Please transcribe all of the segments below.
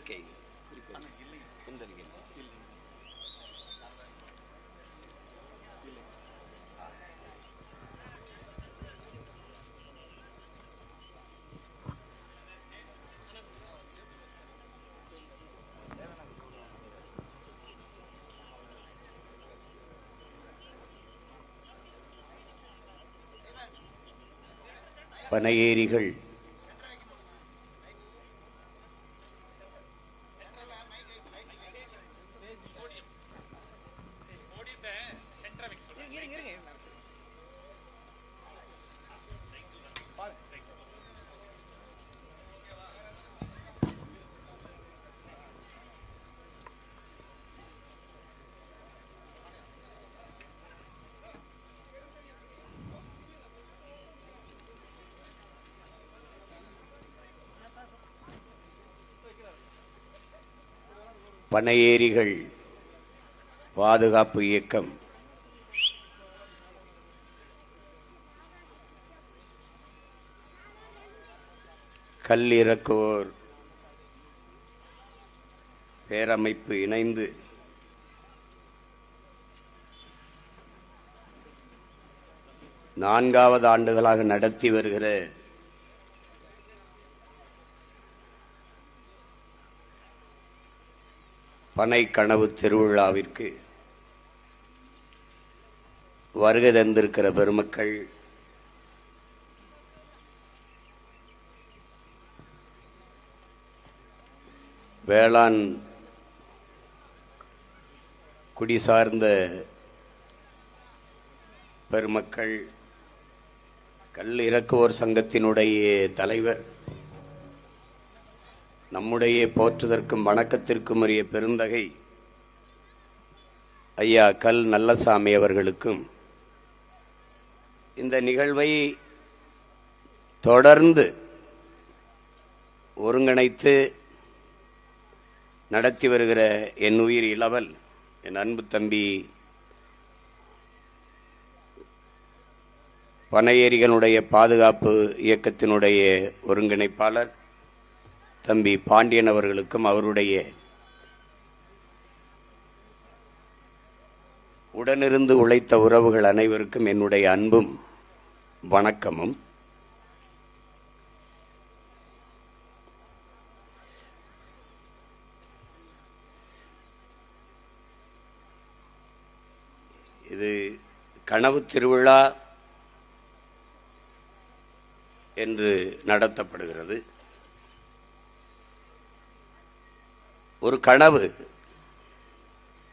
அறிக்கை பனையேரிகள் பனையேரிகள் பாதுகாப்பு இயக்கம் கல் இறக்குவோர் பேரமைப்பு இணைந்து நான்காவது ஆண்டுகளாக நடத்தி வருகிற பனை கனவு திருவிழாவிற்கு வருகை தந்திருக்கிற பெருமக்கள், வேளாண் குடி சார்ந்த பெருமக்கள், கல் இறக்குவோர் சங்கத்தினுடைய தலைவர், நம்முடைய போற்றுதற்கும் வணக்கத்திற்கும் உரிய பெருந்தகை ஐயா கல் நல்லசாமி அவர்களுக்கும், இந்த நிகழ்வை தொடர்ந்து ஒருங்கிணைத்து நடத்தி வருகிற என் உயிர் இளவல் என் அன்பு தம்பி பனையேரிகளுடைய பாதுகாப்பு இயக்கத்தினுடைய ஒருங்கிணைப்பாளர் தம்பி பாண்டியன் அவர்களுக்கும், அவருடைய உடனிருந்து உழைத்த உறவுகள் அனைவருக்கும் என்னுடைய அன்பும் வணக்கமும். இது கனவு திருவிழா என்று நடத்தப்படுகிறது. ஒரு கனவு,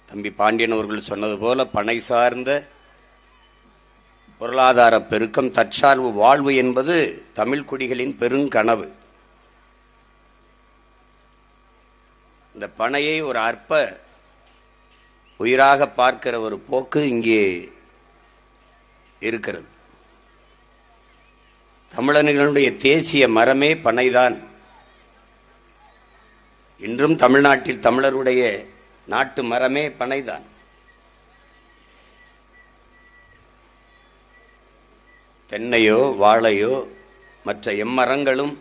தம்பி பாண்டியன் அவர்கள் சொன்னது போல, பனை சார்ந்த பொருளாதார பெருக்கம், தற்சார்பு வாழ்வு என்பது தமிழ் குடிகளின் பெருங்கனவு. இந்த பனையை ஒரு அற்ப உயிராக பார்க்கிற ஒரு போக்கு இங்கே இருக்கிறது. தமிழர்களுடைய தேசிய மரமே பனைதான். இன்றும் தமிழ்நாட்டில் தமிழருடைய நாட்டு மரமே பனைதான். தென்னையோ வாழையோ மற்ற எம்மரங்களும்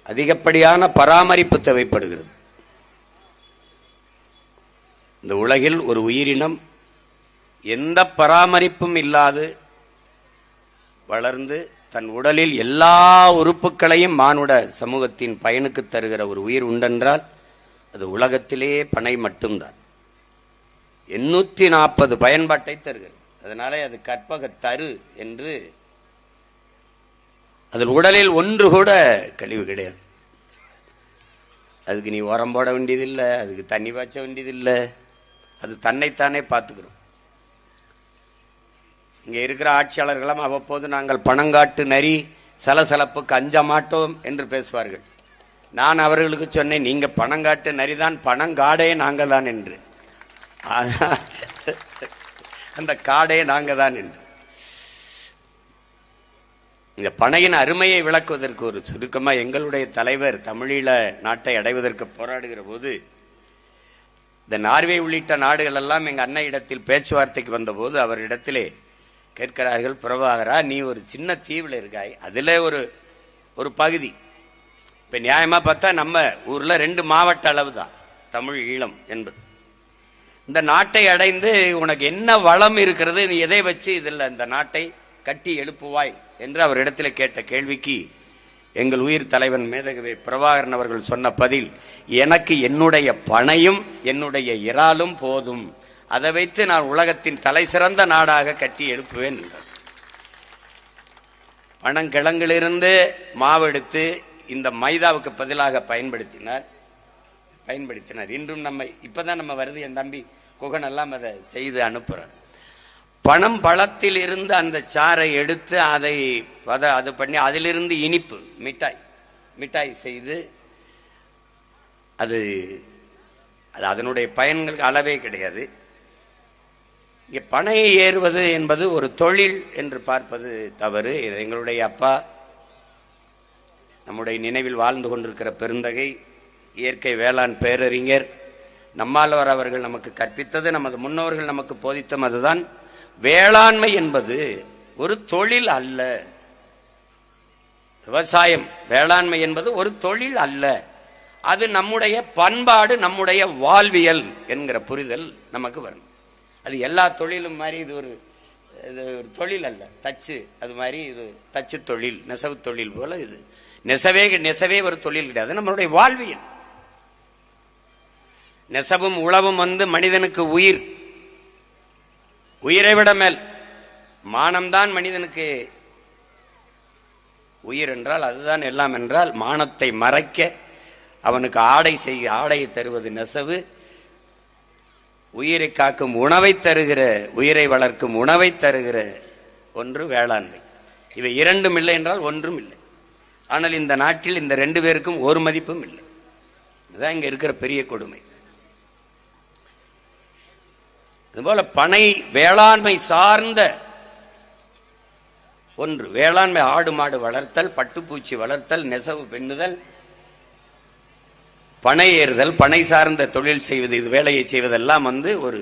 அதிகப்படியான பராமரிப்பு தேவைப்படுகிறது. இந்த உலகில் ஒரு உயிரினம் எந்த பராமரிப்பும் இல்லாது வளர்ந்து தன் உடலில் எல்லா உறுப்புகளையும் மானுட சமூகத்தின் பயனுக்கு தருகிற ஒரு உயிர் உண்டென்றால் அது உலகத்திலேயே பனை மட்டும்தான். 840 பயன்பாட்டை தருகிறது. அதனாலே அது கற்பக தரு என்று, அதில் உடலில் ஒன்று கூட கழிவு கிடையாது. அதுக்கு நீ உரம் போட வேண்டியதில்லை, அதுக்கு தண்ணி பாய்ச்ச வேண்டியதில்லை, அது தன்னைத்தானே பார்த்துக்கிறோம். இங்கே இருக்கிற ஆட்சியாளர்களும் அவ்வப்போது நாங்கள் பணங்காட்டு நரி சலசலப்புக்கு அஞ்ச மாட்டோம் என்று பேசுவார்கள். நான் அவர்களுக்கு சொன்னேன், நீங்க பணங்காட்டு நரிதான், பணங்காடே நாங்கள் தான் என்று. அந்த காடே நாங்கள் தான் என்று. இந்த பனையின் அருமையை விளக்குவதற்கு ஒரு சுருக்கமா, எங்களுடைய தலைவர் தமிழீழ நாட்டை அடைவதற்கு போராடுகிற போது இந்த நார்வே உள்ளிட்ட நாடுகள் எல்லாம் எங்க அன்னை இடத்தில் பேச்சுவார்த்தைக்கு வந்தபோது அவரிடத்திலே கேட்கிறார்கள், பிரபாகரா நீ ஒரு சின்ன தீவில் இருக்காய், அதில் ஒரு பகுதி இப்ப நியாயமா பார்த்தா நம்ம ஊர்ல 2 மாவட்ட அளவு தான் தமிழ் ஈழம் என்பது. இந்த நாட்டை அடைந்து உனக்கு என்ன வளம் இருக்கிறது, நீ எதை வச்சு இதில் இந்த நாட்டை கட்டி எழுப்புவாய் என்று அவரிடத்தில் கேட்ட கேள்விக்கு எங்கள் உயிர் தலைவன் மேதகவி பிரபாகரன் அவர்கள் சொன்ன பதில், எனக்கு என்னுடைய பனையும் என்னுடைய இறாலும் போதும், அதை வைத்து நான் உலகத்தின் தலை சிறந்த நாடாக கட்டி எழுப்புவேன் என்றார். பனங்கிழங்கிலிருந்து மாவெடுத்து இந்த மைதாவுக்கு பதிலாக பயன்படுத்தினார். இன்றும் நம்ம இப்பதான் நம்ம வருது, என் தம்பி குகன் எல்லாம் அதை செய்து அனுப்புறார். பனம் பழத்தில் இருந்து அந்த சாறை எடுத்து அது பண்ணி அதிலிருந்து இனிப்பு மிட்டாய் செய்து அது அதனுடைய பயன்களுக்கு அளவே கிடையாது. இங்கே பனையை ஏறுவது என்பது ஒரு தொழில் என்று பார்ப்பது தவறு. எங்களுடைய அப்பா, நம்முடைய நினைவில் வாழ்ந்து கொண்டிருக்கிற பெருந்தகை இயற்கை வேளாண் பேரறிஞர் நம்மாழ்வார் அவர்கள் நமக்கு கற்பித்தது, நமது முன்னோர்கள் நமக்கு போதித்தம் அதுதான். வேளாண்மை என்பது ஒரு தொழில் அல்ல. விவசாயம், வேளாண்மை என்பது ஒரு தொழில் அல்ல. அது நம்முடைய பண்பாடு, நம்முடைய வாழ்வியல் என்கிற புரிதல் நமக்கு வரும். அது எல்லா தொழிலும் மாதிரி இது ஒரு தொழில் அல்ல. தச்சு அது மாதிரி இது தச்சு தொழில், நெசவு தொழில் போல இது நெசவே ஒரு தொழில் கிடையாது, நம்மளுடைய வாழ்வியல். நெசவும் உழவும் மனிதனுக்கு உயிரை விட மேல். மானம்தான் மனிதனுக்கு உயிர் என்றால் அதுதான் எல்லாம் என்றால், மானத்தை மறைக்க அவனுக்கு ஆடையை தருவது நெசவு, உயிரை காக்கும் உணவை தருகிற, உயிரை வளர்க்கும் உணவை தருகிற ஒன்று வேளாண்மை. இவை இரண்டும் இல்லை என்றால் ஒன்றும் இல்லை. ஆனால் இந்த நாட்டில் இந்த 2 பேருக்கும் ஒரு மதிப்பும் இல்லை. இதுதான் இங்க இருக்கிற பெரிய கொடுமை. இதுபோல பனை வேளாண்மை சார்ந்த ஒன்று. வேளாண்மை ஆடு மாடு வளர்த்தல், பட்டுப்பூச்சி வளர்த்தல், நெசவு பெண்ணுதல், பனை ஏறுதல், பனை சார்ந்த தொழில் செய்வது, இது வேலையை செய்வதெல்லாம் ஒரு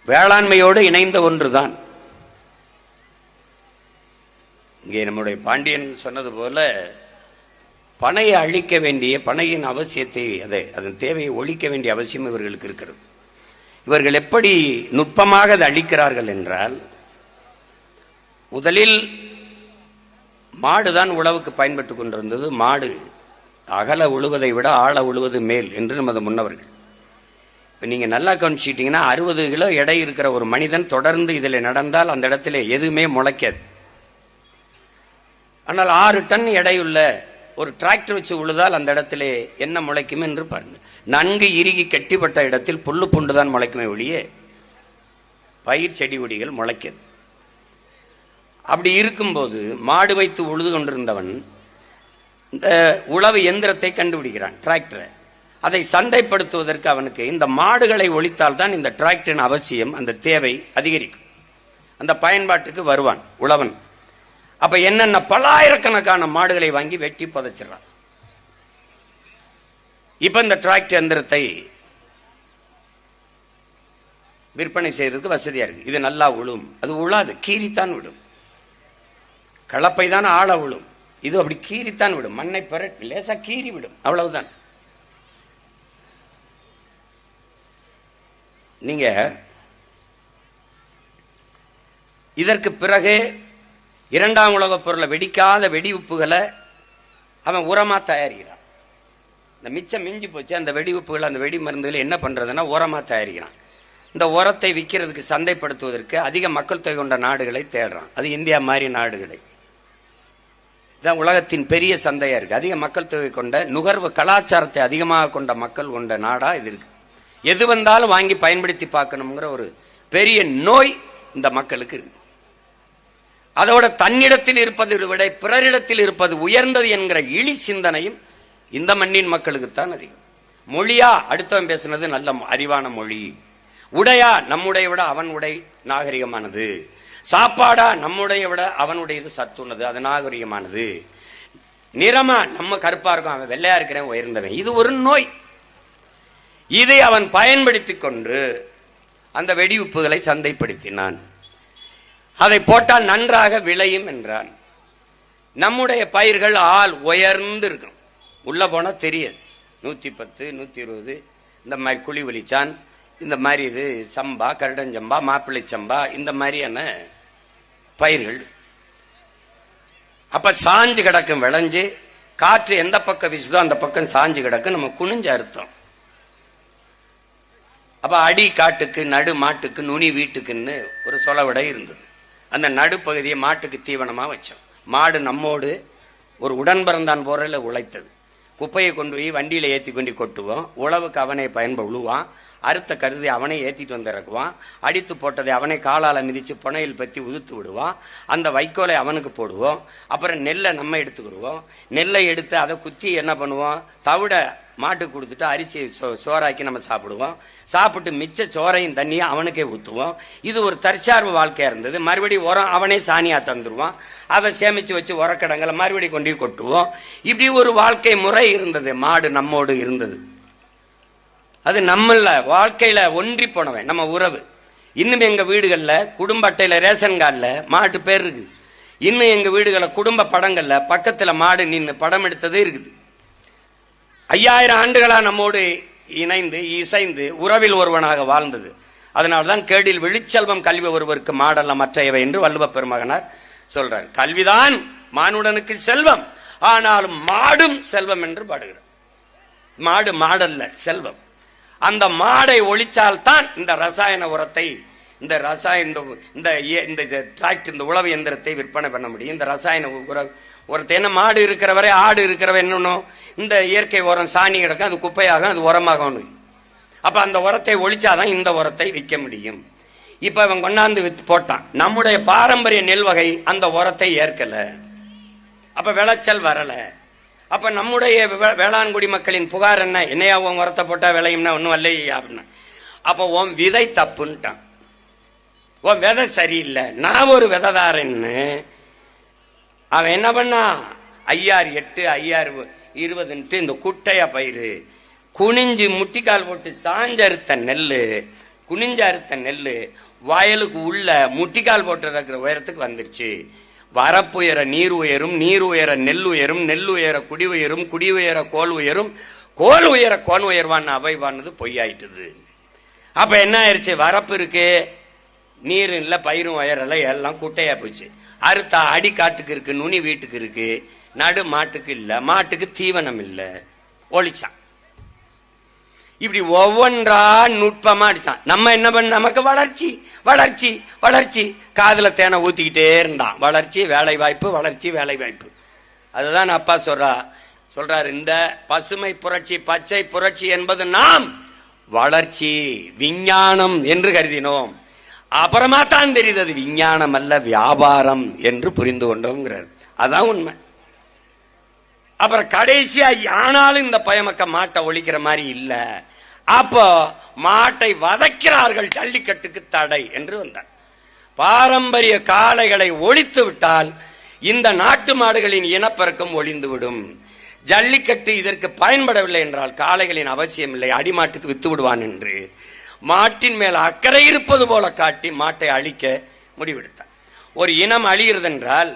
வேளாண்மையோடு இணைந்த ஒன்றுதான். இங்கே நம்முடைய பாண்டியன் சொன்னது போல பனையை அழிக்க வேண்டிய, பனையின் அவசியத்தை, அதன் தேவையை ஒழிக்க வேண்டிய அவசியம் இவர்களுக்கு இருக்கிறது. இவர்கள் எப்படி நுட்பமாக அதை அழிக்கிறார்கள் என்றால், முதலில் மாடுதான் உழவுக்கு பயன்பட்டுக் கொண்டிருந்தது. மாடு அகல உழுவதை விட ஆழ உழுவது மேல் என்று நமது முன்னவர்கள். இப்ப நீங்க நல்லா கவனிச்சிட்டீங்கன்னா 60 கிலோ எடை இருக்கிற ஒரு மனிதன் தொடர்ந்து இதில் நடந்தால் அந்த இடத்துல எதுவுமே முளைக்காது. ஆனால் 6 டன் எடையுள்ள ஒரு டிராக்டர் வச்சு உழுதால் அந்த இடத்துல என்ன முளைக்கும் என்று பாருங்க. நன்கு இறுகி கட்டிப்பட்ட இடத்தில் புல்லு பூண்டு தான் முளைக்குமே ஒழிய பயிர் செடி கொடிகள் முளைக்கிறது. அப்படி இருக்கும்போது மாடு வைத்து உழுது கொண்டிருந்தவன் இந்த உழவு எந்திரத்தை கண்டுபிடிக்கிறான், டிராக்டரை. அதை சந்தைப்படுத்துவதற்கு அவனுக்கு இந்த மாடுகளை ஒழித்தால் தான் இந்த டிராக்டரின் அவசியம், அந்த தேவை அதிகரிக்கும். அந்த பயன்பாட்டுக்கு வருவான் உழவன். அப்ப என்னென்ன பல்லாயிரக்கணக்கான மாடுகளை வாங்கி வெட்டி புதைச்சிடறான். இப்ப இந்த டிராக்டர் எந்திரத்தை விற்பனை செய்யறதுக்கு வசதியா இருக்கு. இது நல்லா உழும், அது உழாது, கீரித்தான் விடும். கலப்பை தான் ஆழ விடும், இது அப்படி கீரித்தான் விடும். மண்ணை பெறட்டு லேசா கீறி விடும், அவ்வளவுதான். நீங்க இதற்கு பிறகு 2ஆம் உலகப் பொருளை வெடிக்காத வெடி உப்புகளை அவன் உரமா தயாரிக்கிறான். இந்த மிச்சம் மிஞ்சி போச்சு அந்த வெடி உப்புகள், அந்த வெடி மருந்துகள் என்ன பண்றதுன்னா உரமா தயாரிக்கிறான். இந்த உரத்தை விற்கிறதுக்கு, சந்தைப்படுத்துவதற்கு அதிக மக்கள் தொகை கொண்ட நாடுகளை தேடுறான். அது இந்தியா மாதிரி நாடுகளை தான் உலகத்தின் பெரிய சந்தையா இருக்கு. அதிக மக்கள் தொகை கொண்ட, நுகர்வு கலாச்சாரத்தை அதிகமாக கொண்ட மக்கள் கொண்ட நாடா இது இருக்கு. எது வந்தாலும் வாங்கி பயன்படுத்தி பார்க்கணுங்கிற ஒரு பெரிய நோய் இந்த மக்களுக்கு இருக்கு. அதோட தன்னிடத்தில் இருப்பதை விட பிறரிடத்தில் இருப்பது உயர்ந்தது என்கிற இழி சிந்தனையும் இந்த மண்ணின் மக்களுக்குத்தான் அதிகம். மொழியா அடுத்தவன் பேசுனது நல்ல அறிவான மொழி, உடையா நம்முடைய விட அவன் உடை நாகரிகமானது, சாப்பாடா நம்முடைய விட அவனுடையது சத்துள்ளது, அது நாகரிகமானது, நிறமா நம்ம கருப்பா இருக்கும் அவன் வெள்ளையா இருக்கிறேன் உயர்ந்தவன். இது ஒரு நோய். இதை அவன் பயன்படுத்திக் கொண்டு அந்த வெடி உப்புகளை சந்தைப்படுத்தினான். அதை போட்டால் நன்றாக விளையும் என்றான். நம்முடைய பயிர்கள் ஆள் உயர்ந்து இருக்கும், உள்ள போனா தெரியாது. 110, 120 இந்த மாதிரி குழி வலிச்சான், இந்த மாதிரி இது சம்பா, கருடஞ்சம்பா, மாப்பிள்ளை சம்பா, இந்த மாதிரியான பயிர்கள். அப்ப சாஞ்சு கிடக்கும், விளைஞ்சு காற்று எந்த பக்கம் வீசுதோ அந்த பக்கம் சாஞ்சு கிடக்கும், நம்ம குனிஞ்ச அர்த்தம். அப்ப அடி காட்டுக்கு நடு மாட்டுக்கு நுனி வீட்டுக்குன்னு ஒரு சொலவிடை இருந்தது. அந்த நடுப்பகுதியை மாட்டுக்கு தீவனமா வச்சோம். மாடு நம்மோடு ஒரு உடன் பிறந்தான் போறல உழைத்தது. குப்பையை கொண்டு போய் வண்டியில ஏற்றி கொண்டு கொட்டுவோம். உழவுக்கு அவனை உழுவான், அறுத்த கருதி அவனை ஏற்றிட்டு வந்து இறக்குவான், அடித்து போட்டதை அவனை காலால மிதிச்சு புனையில் பற்றி உதுத்து விடுவான், அந்த வைக்கோலை அவனுக்கு போடுவோம். அப்புறம் நெல்லை நம்ம எடுத்துக்கிடுவோம். நெல்லை எடுத்து அதை குத்தி என்ன பண்ணுவோம், தவிட மாட்டுக்கு கொடுத்துட்டு அரிசி சோறாக்கி நம்ம சாப்பிடுவோம். சாப்பிட்டு மிச்ச சோறையும் தண்ணியும் அவனுக்கே ஊற்றுவோம். இது ஒரு தற்சார்பு வாழ்க்கையா இருந்தது. மறுபடியும் உரம் அவனே சாணியா தந்துடுவான், அதை சேமிச்சு வச்சு உரக்கடங்களை மறுபடியும் கொண்டு கொட்டுவோம். இப்படி ஒரு வாழ்க்கை முறை இருந்தது. மாடு நம்மோடு இருந்தது. அது நம்மள வாழ்க்கையில ஒன்றி போனவன், நம்ம உறவு. இன்னும் எங்க வீடுகள்ல குடும்ப அட்டையில ரேஷன் கார்டுல மாட்டு பேர் இருக்குது. இன்னும் எங்க வீடுகள்ல குடும்ப படங்கள்ல பக்கத்துல மாடு நின்று படம் எடுத்ததே இருக்குது. 5000 ஆண்டுகளா நம்மோடு இணைந்து இசைந்து உறவில் ஒருவனாக வாழ்ந்தது. அதனால்தான் கேடில் விழிச்செல்வம் கல்வி ஒருவருக்கு மாடல்ல மற்றையவை என்று வள்ளுவ பெருமகனார் சொல்றார். கல்விதான் மானுடனுக்கு செல்வம், ஆனாலும் மாடும் செல்வம் என்று பாடுகிறார். மாடு மாடல்ல செல்வம். அந்த மாடை ஒழிச்சால்தான் இந்த ரசாயன உரத்தை, இந்த ரசாயன இந்த டிராக்டர், இந்த உழவு எந்திரத்தை விற்பனை பண்ண முடியும். இந்த ரசாயன உரத்தை என்ன, மாடு இருக்கிறவரை ஆடு இருக்கிறவ என்னணும், இந்த இயற்கை உரம் சாணி கிடக்கும், அது குப்பையாகும், அது உரமாகும். அப்ப அந்த உரத்தை ஒழிச்சாதான் இந்த உரத்தை விற்க முடியும். இப்ப அவன் கொண்டாந்து வித்து போட்டான். நம்முடைய பாரம்பரிய நெல் வகை அந்த உரத்தை ஏற்கல, அப்ப விளைச்சல் வரல. அப்ப நம்முடைய வேளாண் குடிமக்களின் புகார் என்ன, என்னையா உன் உரத்தை போட்டா விளையும்னா ஒன்னும் வரலையா அப்படின்னா, அப்ப உன் விதை தப்புன்ட்டான், உன் விதை சரியில்லை, நான் ஒரு விதைதாரன்னு. அவன் என்ன பண்ணா, 5008 5020 இந்த குட்டையா பயிறு குனிஞ்சு முட்டிக்கால் போட்டு சாஞ்சறுத்த நெல்லு, குனிஞ்ச அறுத்த நெல்லு வயலுக்கு உள்ள முட்டிக்கால் போட்டு இருக்கிற உயரத்துக்கு வந்துருச்சு. வரப்புயர நீர் உயரும், நீர் உயர நெல் உயரும், நெல் உயர குடி உயரும், குடி உயர கோல் உயரும், கோல் உயர கோன் உயர்வான்னு அவைவானது பொய்யாயிட்டுது. அப்ப என்ன ஆயிடுச்சு, வரப்பு இருக்கு, நீர் இல்ல, பயிரும் உயரல, எல்லாம் குட்டையா போச்சு. அறுத்தா அடி காட்டுக்கு இருக்கு, நுனி வீட்டுக்கு இருக்கு, நடு மாட்டுக்கு இல்ல, மாட்டுக்கு தீவனம் இல்ல, ஒழிச்சான். இப்படி ஒவ்வொன்றா நுட்பமா அடிச்சான். நம்ம என்ன பண்ண, நமக்கு வளர்ச்சி வளர்ச்சி வளர்ச்சி, காதுல தேனை ஊத்திக்கிட்டே இருந்தான். வளர்ச்சி வேலை வாய்ப்பு, வளர்ச்சி வேலை வாய்ப்பு. அதுதான் அப்பா சொல்றாரு, இந்த பசுமை புரட்சி பச்சை புரட்சி என்பது நாம் வளர்ச்சி விஞ்ஞானம் என்று கருதினோம். அப்புறமா தான் தெரியுது அது விஞ்ஞானம் அல்ல, வியாபாரம் என்று புரிந்து கொண்டோங்கிறார். அதான் உண்மை. அப்புறம் கடைசியா ஆனாலும் இந்த பயமக்க மாட்டை ஒழிக்கிற மாதிரி இல்ல, அப்போ மாட்டை வதைக்கிறார்கள், ஜல்லிக்கட்டுக்கு தடை என்று வந்தார். பாரம்பரிய காளைகளை ஒழித்து விட்டால் இந்த நாட்டு மாடுகளின் இனப்பெருக்கம் ஒழிந்துவிடும். ஜல்லிக்கட்டு இதற்கு பயன்படவில்லை என்றால் காளைகளின் அவசியம் இல்லை, அடிமாட்டுக்கு வித்து விடுவான் என்று மாட்டின் மேல அக்கறை இருப்பது போல காட்டி மாட்டை அழிக்க முடிவெடுத்தார். ஒரு இனம் அழிகிறது என்றால்,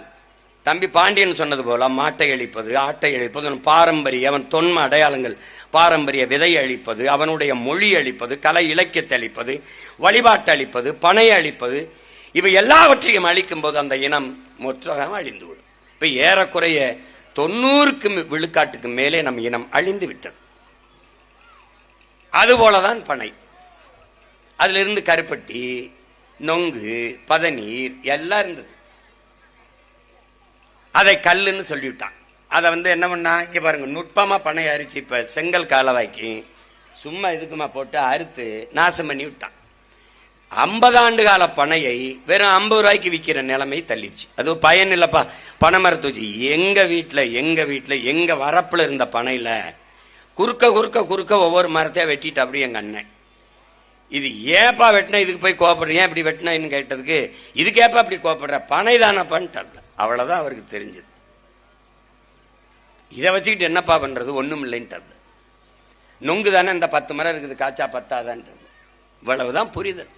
தம்பி பாண்டியன் சொன்னது போல மாட்டை அழிப்பது, ஆட்டை அழிப்பது, பாரம்பரிய அவன் தொன்ம அடையாளங்கள், பாரம்பரிய விதை அழிப்பது, அவனுடைய மொழி அழிப்பது, கலை இலக்கியத்தை அழிப்பது, வழிபாட்டை அழிப்பது, பனை அழிப்பது, இவை எல்லாவற்றையும் அழிக்கும் போது அந்த இனம் மொத்தமாக அழிந்துவிடும். இப்ப ஏறக்குறைய 90 விழுக்காட்டுக்கு மேலே நம் இனம் அழிந்து விட்டது. அதுபோலதான் பனை. அதுல இருந்து கருப்பட்டி, நொங்கு, பதநீர் எல்லாம் இருந்தது. அதை கல்லுன்னு சொல்லிவிட்டான். அதை என்ன பண்ணா, இங்க பாருங்க, நுட்பமா பனை அரிச்சு இப்ப செங்கல் காலவாய்க்கு சும்மா இதுக்குமா போட்டு அறுத்து நாசம் பண்ணி விட்டான். 50 ஆண்டு கால பனையை வெறும் 50 ரூபாய்க்கு விற்கிற நிலைமை தள்ளிடுச்சு. அது பயன் இல்லப்பா. பனை மரத்து வச்சு எங்க வீட்டுல எங்க வரப்புல இருந்த பனையில குறுக்க குறுக்க குறுக்க ஒவ்வொரு மரத்தையா வெட்டிட்டு அப்படி எங்க அண்ணன், இது ஏப்பா வெட்டின, இதுக்கு போய் கோபப்படுற, ஏன் இப்படி வெட்டினு கேட்டதுக்கு, இதுக்கு ஏப்பா அப்படி கோபப்படுற, பனை தானப்பான்னு. அவ்வளவுதான் அவருக்கு தெரிஞ்சது. இதை வச்சுக்கிட்டு என்னப்பா பண்றது, ஒண்ணும் இல்லைன்னு. நொங்கு தானே, இந்த 10 மரம் இருக்குது, காய்ச்சா 10 இவ்வளவுதான் புரிதல்.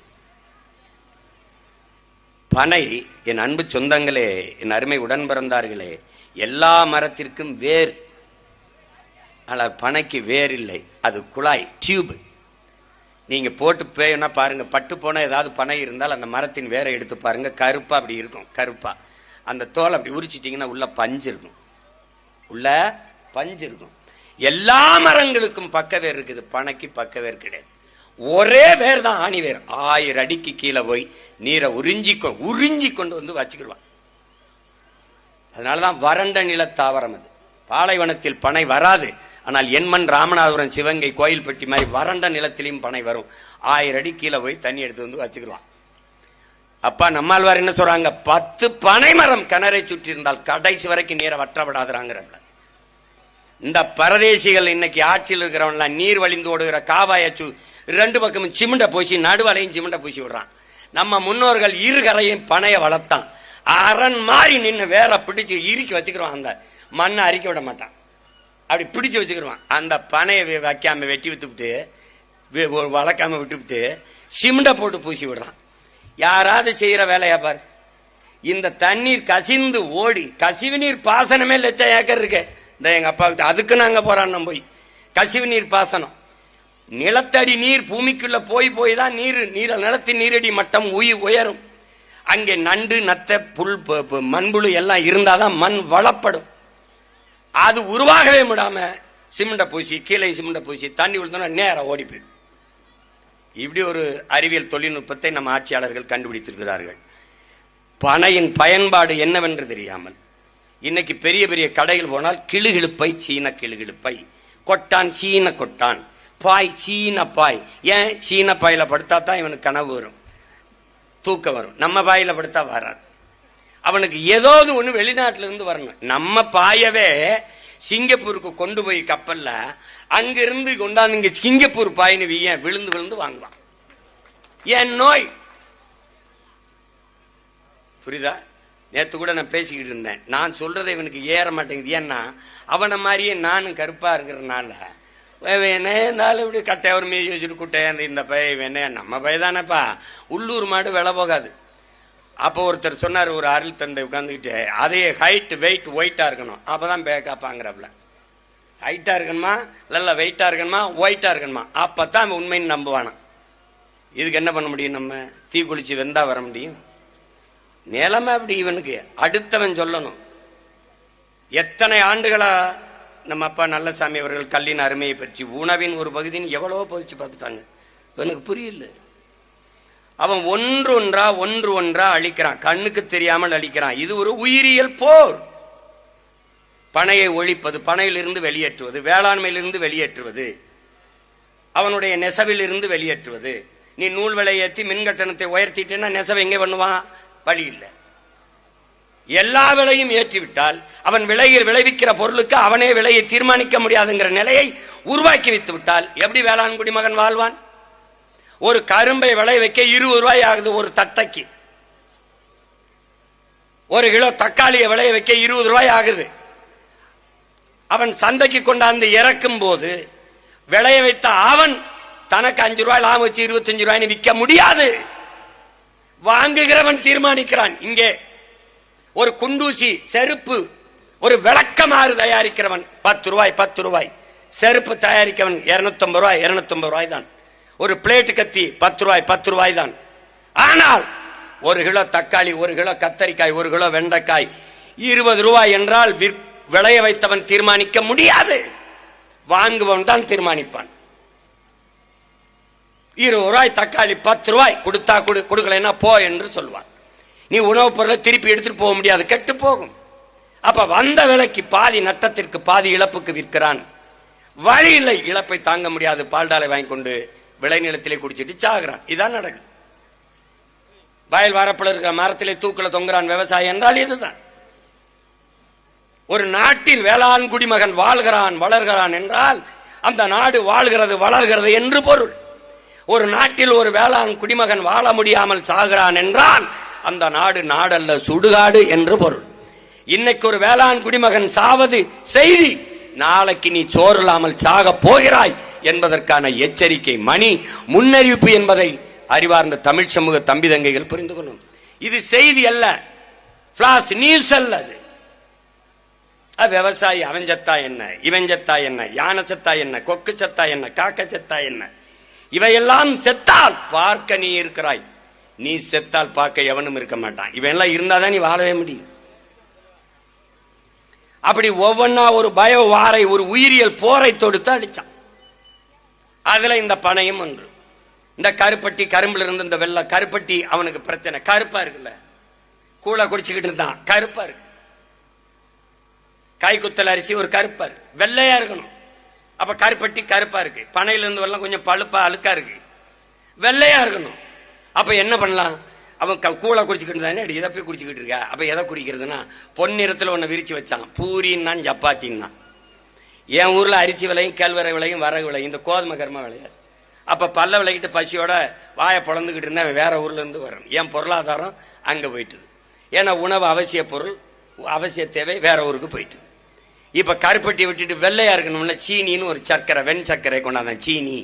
பனை, என் அன்பு சொந்தங்களே, என் அருமை உடன் பிறந்தார்களே, எல்லா மரத்திற்கும் வேர். ஆனால் பனைக்கு வேர் இல்லை, அது குழாய், டியூப். நீங்க போட்டு பேனா பாருங்க, பட்டு போன ஏதாவது பனை இருந்தால் அந்த மரத்தின் வேரை எடுத்து பாருங்க, கருப்பா அப்படி இருக்கும். கருப்பா அந்த தோலை அப்படி உரிச்சிட்டீங்கன்னா உள்ள பஞ்சு இருக்கும், உள்ள பஞ்சு இருக்கும். எல்லா மரங்களுக்கும் பக்க வேர் இருக்குது, பனைக்கு பக்க வேர் கிடையாது. ஒரே வேர் தான், ஆணி வேர். 1000 அடிக்கு கீழே போய் நீரை உறிஞ்சி கொண்டு வந்து வச்சுக்கிடுவான். அதனாலதான் வறண்ட நில தாவரம் அது. பாலைவனத்தில் பனை வராது. ஆனால் என்மன், ராமநாதபுரம், சிவகங்கை, கோயில்பட்டி மாதிரி வறண்ட நிலத்திலையும் பனை வரும். 1000 அடி கீழே போய் தண்ணி எடுத்து வந்து வச்சுக்கிடுவான். அப்பா நம்மாழ்வார் என்ன சொல்றாங்க? 10 பனை மரம் கிணறை சுற்றி இருந்தால் கடைசி வரைக்கும் நீரை வற்ற விடாதுறாங்கிற. இந்த பரதேசிகள் இன்னைக்கு ஆட்சியில் இருக்கிறவன்லாம் நீர் வழிந்து ஓடுகிற காவாயச்சு 2 பக்கமும் சிமெண்ட பூசி, நடுவலையும் சிமெண்ட பூசி விடுறான். நம்ம முன்னோர்கள் இருகரையும் பனைய வளர்த்தான். அரண் மாறி நின்று வேற பிடிச்சு இறுக்கி வச்சுக்கிறோம். அந்த மண்ணை அரிக்க விட மாட்டான், அப்படி பிடிச்சு வச்சுக்கிடுவான். அந்த பனையை வைக்காம வெட்டி விட்டுவிட்டு, வளர்க்காம விட்டுவிட்டு சிமெண்ட போட்டு பூசி விடுறான். யாராவது செய்யற வேலையா பாரு. இந்த தண்ணீர் கசிந்து ஓடி, கசிவு நீர் பாசனமே 1,00,000 ஏக்கர் இருக்கு. இந்த எங்க அப்பாவுக்கு அதுக்கு நாங்க போறான் போய் கசிவு நீர் பாசனம். நிலத்தடி நீர் பூமிக்குள்ள போய் தான் நிலத்தின் நீரடி மட்டம் உயரும். அங்கே நண்டு, நத்த, புல், மண்புழு எல்லாம் இருந்தாதான் மண் வளப்படும். அது உருவாகவே விடாம சிமெண்ட பூசி, கீழே சிமெண்ட பூசி தண்ணி விழுந்தோம்னா நேரம் ஓடி போயிடும். இப்படி ஒரு அறிவியல் தொழில்நுட்பத்தை நம்ம ஆட்சியாளர்கள் கண்டுபிடித்திருக்கிறார்கள். பனையின் பயன்பாடு என்னவென்று தெரியாமல் இன்னைக்கு பெரிய பெரிய கடைகள் போனால் கிளுகிழுப்பை, சீன கிளுகிழுப்பை, கொட்டான், சீன கொட்டான், பாய், சீன பாய். ஏன்? சீன பாயில படுத்தா தான் இவனுக்கு கனவு வரும், தூக்கம் வரும். நம்ம பாயில படுத்தா வராது. அவனுக்கு ஏதாவது ஒண்ணு வெளிநாட்டில இருந்து வரணும். நம்ம பாயவே சிங்கப்பூருக்கு கொண்டு போய் கப்பல்ல அங்கிருந்து கொண்டாந்து இங்க சிங்கப்பூர் பாயின்னு விழுந்து விழுந்து வாங்குவான். ஏன்? நோய். புரியுதா? நேத்து கூட நான் பேசிக்கிட்டு இருந்தேன். நான் சொல்றதை இவனுக்கு ஏற மாட்டேங்குது. ஏன்னா அவனை மாதிரியே நானும் கருப்பா இருக்கிறதுனால வேணாலும் இப்படி கட்டை ஒரு மீதி வச்சுட்டு குட்டையா இந்த பய வேணே நம்ம பையதானப்பா. உள்ளூர் மாடு விலை போகாது. அப்போ ஒருத்தர் சொன்னார், ஒரு அருள் தந்தை உட்காந்துக்கிட்டு, அதே ஹைட் வெயிட் ஒயிட்டா இருக்கணும், அப்பதான் பேக்காப்பாங்கிறப்பல. ஹைட்டா இருக்கணுமா, இல்ல வெயிட்டா இருக்கணுமா, ஒயிட்டா இருக்கணுமா, அப்பதான் உண்மைன்னு நம்புவானா. இதுக்கு என்ன பண்ண முடியும்? நம்ம தீ குளிச்சு வெந்தா வர முடியும்? நிலைமை அப்படி. இவனுக்கு அடுத்தவன் சொல்லணும். எத்தனை ஆண்டுகளா நம்ம அப்பா நல்லசாமி அவர்கள் கல்லின் அருமையை பற்றி, உணவின் ஒரு பகுதின்னு எவ்வளவோ பதிச்சு பார்த்துட்டாங்க. இவனுக்கு புரியல. அவன் ஒன்று ஒன்றா அழிக்கிறான், கண்ணுக்கு தெரியாமல் அழிக்கிறான். இது ஒரு உயிரியல் போர். பனையை ஒழிப்பது, பனையிலிருந்து வெளியேற்றுவது, வேளாண்மையிலிருந்து வெளியேற்றுவது, அவனுடைய நெசவில் இருந்து வெளியேற்றுவது. நீ நூல் விலை ஏற்றி மின் கட்டணத்தை உயர்த்திட்டேன்னா நெசவை எங்கே பண்ணுவான்? வழி இல்லை. எல்லா விலையும் ஏற்றிவிட்டால் அவன் விளைவிக்கிற பொருளுக்கு அவனே விலையை தீர்மானிக்க முடியாதுங்கிற நிலையை உருவாக்கி வைத்து விட்டால் எப்படி வேளாண் குடிமகன் வாழ்வான்? ஒரு கரும்பை விளை வைக்க 20 ரூபாய் ஆகுது ஒரு தட்டைக்கு. 1 கிலோ தக்காளியை விளைய வைக்க 20 ரூபாய் ஆகுது. அவன் சந்தைக்கு கொண்டாந்து இறக்கும் போது விளைய வைத்த அவன் தனக்கு 5 ரூபாய் லாபம் வச்சு 25 ரூபாய் விற்க முடியாது. வாங்குகிறவன் தீர்மானிக்கிறான். இங்கே ஒரு குண்டூசி செருப்பு, ஒரு விளக்கமாறு தயாரிக்கிறவன் 10 ரூபாய் 10 ரூபாய், செருப்பு தயாரிக்கிறவன் 250 ரூபாய் 250 ரூபாய் தான். ஒரு பிளேட் கத்தி 10 ரூபாய் 10 ரூபாய் தான். ஆனால் 1 கிலோ தக்காளி, 1 கிலோ கத்தரிக்காய், 1 கிலோ வெண்டைக்காய் 20 ரூபாய் என்றால் விளைய வைத்தவன் தீர்மானிக்க முடியாது. வாங்குவன் தான் தீர்மானிப்பான். 20 ரூபாய் தக்காளி 10 ரூபாய் கொடுத்தா கொடுக்கலன்னா போ என்று சொல்வான். நீ உணவுப் பொருளை திருப்பி எடுத்துட்டு போக முடியாது, கெட்டு போகும். அப்ப வந்த விலைக்கு பாதி நட்டத்திற்கு பாதி இழப்புக்கு விற்கிறான். வழி இல்லை, இழப்பை தாங்க முடியாது. பால்டாலை வாங்கி கொண்டு விளைநிலத்திலே குடிச்சிட்டு சாகுறான். இதான் நடக்குது. வயல் வரப்பில் இருக்கிற மரத்திலே தூக்கில தொங்குறான் விவசாயி என்றால் இதுதான். ஒரு நாட்டில் வேளாண் குடிமகன் வாழ்கிறான் வளர்கிறான் என்றால் அந்த நாடு வாழ்கிறது வளர்கிறது என்று பொருள். ஒரு நாட்டில் ஒரு வேளாண் குடிமகன் வாழ முடியாமல் சாகிறான் என்றால் அந்த நாடு நாடல்ல, சுடுகாடு என்று பொருள். இன்னைக்கு ஒரு வேளாண் குடிமகன் சாவது செய்தி, நாளைக்கு நீ சோறு இல்லாமல் சாக போகிறாய் என்பதற்கான எச்சரிக்கை மணி, முன்னறிவிப்பு என்பதை அறிவார்ந்த தமிழ் சமூக தம்பி தங்கைகள் புரிந்து கொள்ளும். இது செய்தி அல்ல, பிளாஷ் நியூஸ் அல்ல. அது விவசாயி அவன் சத்தா என்ன, இவன் சத்தா என்ன, யானை சத்தா என்ன, கொக்கு சத்தா என்ன, காக்க சத்தா என்ன, இவையெல்லாம் செத்தால் பார்க்க நீ இருக்கிறாய். நீ செத்தால் பார்க்க எவனும் இருக்க மாட்டான். இவன் எல்லாம் இருந்தாதான் நீ வாழவே முடியும். அப்படி ஒவ்வொன்னா ஒரு பயோ வாரை, ஒரு உயிரியல் போரை தொடுத்து அடிச்சான். அதுல இந்த பனையும் ஒன்று. இந்த கருப்பட்டி, கரும்புல இருந்து இந்த வெள்ளை கருப்பட்டி அவனுக்கு பிரச்சனை. கருப்பா இருக்குல்ல, கூழ குடிச்சுக்கிட்டு இருந்தான், கருப்பா இருக்கு. கை குத்தல் அரிசி ஒரு கருப்பா இருக்கு, வெள்ளையா இருக்கணும். அப்ப கருப்பட்டி கருப்பா இருக்கு, பனையில இருந்து வெள்ளம் கொஞ்சம் பழுப்பா அழுக்கா இருக்கு, வெள்ளையா இருக்கணும். அப்ப என்ன பண்ணலாம்? அவன் கூழ குடிச்சுக்கிட்டு தானே, இதை போய் குடிச்சுக்கிட்டு இருக்கா. அப்ப எதை குடிக்கிறதுனா, பொன்னிறத்துல ஒன்னு விரிச்சு வச்சான், பூரின்னா சப்பாத்தின்னா. என் ஊர்ல அரிசி விலையும், கேழ்வரகு விலையும், வரகு விலையும், இந்த கோதுமை கருமா விளையாது. அப்ப பல்ல விளைக்கிட்டு பசியோட வாயை பொழந்துகிட்டு இருந்தா வேற ஊர்ல இருந்து வரணும். என் பொருளாதாரம் அங்க போயிட்டுது. ஏன்னா உணவு அவசிய பொருள், அவசிய தேவை வேற ஊருக்கு போயிட்டு. இப்ப கருப்பட்டி விட்டுட்டு வெள்ளையா இருக்கணும்ல, சீனின்னு ஒரு சர்க்கரை, வெண் சர்க்கரை கொண்டாந்தான். சீனி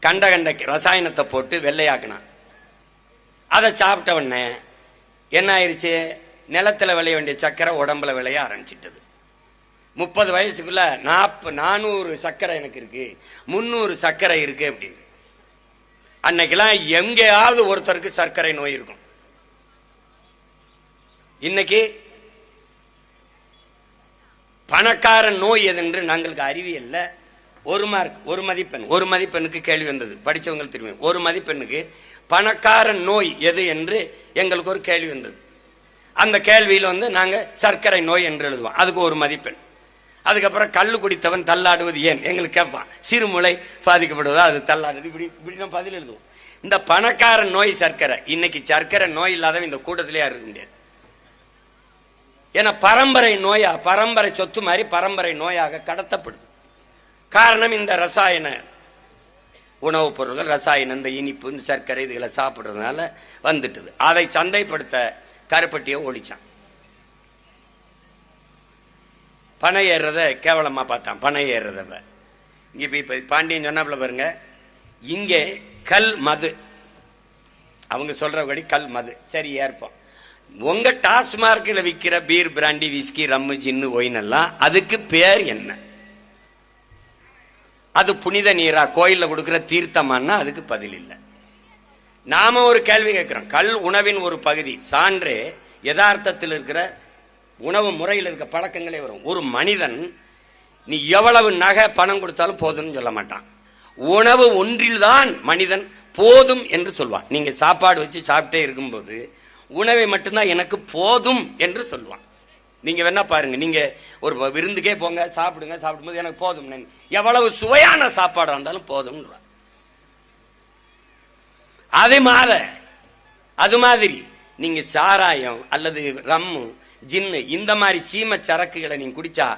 கண்ட கண்ட ரசாயனத்தை போட்டு வெள்ளையாக்கினான். அதை சாப்பிட்ட உடனே என்ன ஆயிடுச்சு? நிலத்துல விளைய வேண்டிய சர்க்கரை உடம்புல விளைய ஆரம்பிச்சிட்டது. 30 வயசுக்குள்ள 400 சர்க்கரை எனக்கு இருக்கு, 300 சர்க்கரை இருக்கு அப்படின்னு. அன்னைக்கெல்லாம் எங்கேயாவது ஒருத்தருக்கு சர்க்கரை நோய் இருக்கும். இன்னைக்கு பணக்கார நோய் எதென்று நாங்களுக்கு அறிவியல்ல ஒரு மார்க், ஒரு மதிப்பெண், ஒரு மதிப்பெண்ணுக்கு கேள்வி வந்தது. படிச்சவங்களுக்கு தெரியும், ஒரு மதிப்பெண்ணுக்கு பணக்கார நோய் எது என்று எங்களுக்கு ஒரு கேள்வி வந்தது. அந்த கேள்வியில நாங்க சர்க்கரை நோய் என்று எழுதுவோம், அதுக்கு ஒரு மதிப்பெண். அதுக்கப்புறம் கல்லு குடித்தவன் தள்ளாடுவது ஏன் எங்களுக்கு கேட்பான். சிறுமுளை பாதிக்கப்படுவதா, அது தள்ளாடுது, இப்படிதான் பதில் எழுதுவோம். இந்த பணக்கார நோய் சர்க்கரை. இன்னைக்கு சர்க்கரை நோய் இல்லாதவன் இந்த கூட்டத்திலே இருக்க முடியாது. ஏன்னா பரம்பரை நோயா, பரம்பரை சொத்து மாதிரி பரம்பரை நோயாக கடத்தப்படுது. காரணம் இந்த ரசாயன உணவுப் பொருள்கள், ரசாயனம், இந்த இனிப்பு, இந்த சர்க்கரை இதுகளை சாப்பிடுறதுனால வந்துட்டுது. அதை சந்தைப்படுத்த கருப்பட்டியை ஒழிச்சான். பனை ஏறுறத கேவலமா பார்த்தான். பனை ஏறுறத இப்ப பாண்டியன் சொன்னாப்புல பாருங்க, இங்கே கல் மது, அவங்க சொல்றபடி கல் மது சரி ஏற்போம். உங்க டாஸ்மார்க்ல விற்கிற பீர், பிராண்டி, விஸ்கி, ரம்மு, ஜின்னு, ஒயின் எல்லாம் அதுக்கு பேர் என்ன? அது புனித நீரா, கோயில்ல கொடுக்கிற தீர்த்தமானா அதுக்கு பதில் இல்லை. நாம ஒரு கேள்வி கேட்கிறோம். கல் உணவின் ஒரு பகுதி. சான்றே யதார்த்தத்தில் இருக்கிற உணவு முறையில் இருக்க பழக்கங்களே வரும். ஒரு மனிதன் நீ எவ்வளவு நகை பணம் கொடுத்தாலும் போதும்னு சொல்ல மாட்டான். உணவு ஒன்றில்தான் மனிதன் போதும் என்று சொல்வான். நீங்க சாப்பாடு வச்சு சாப்பிட்டே இருக்கும்போது உணவை மட்டும்தான் எனக்கு போதும் என்று சொல்லுவான். நீங்க வேணா பாருங்க, நீங்க ஒரு விருந்துக்கே போங்க, சாப்பிடுங்க, சாப்பிடும்போது எனக்கு போதும், எவ்வளவு சுவையான சாப்பாடு இருந்தாலும் போதும். அது மாதிரி நீங்க சாராயம் அல்லது ரம்மு, ஜின்னு, இந்த மாதிரி சீம சரக்குகளை நீங்க குடிச்சா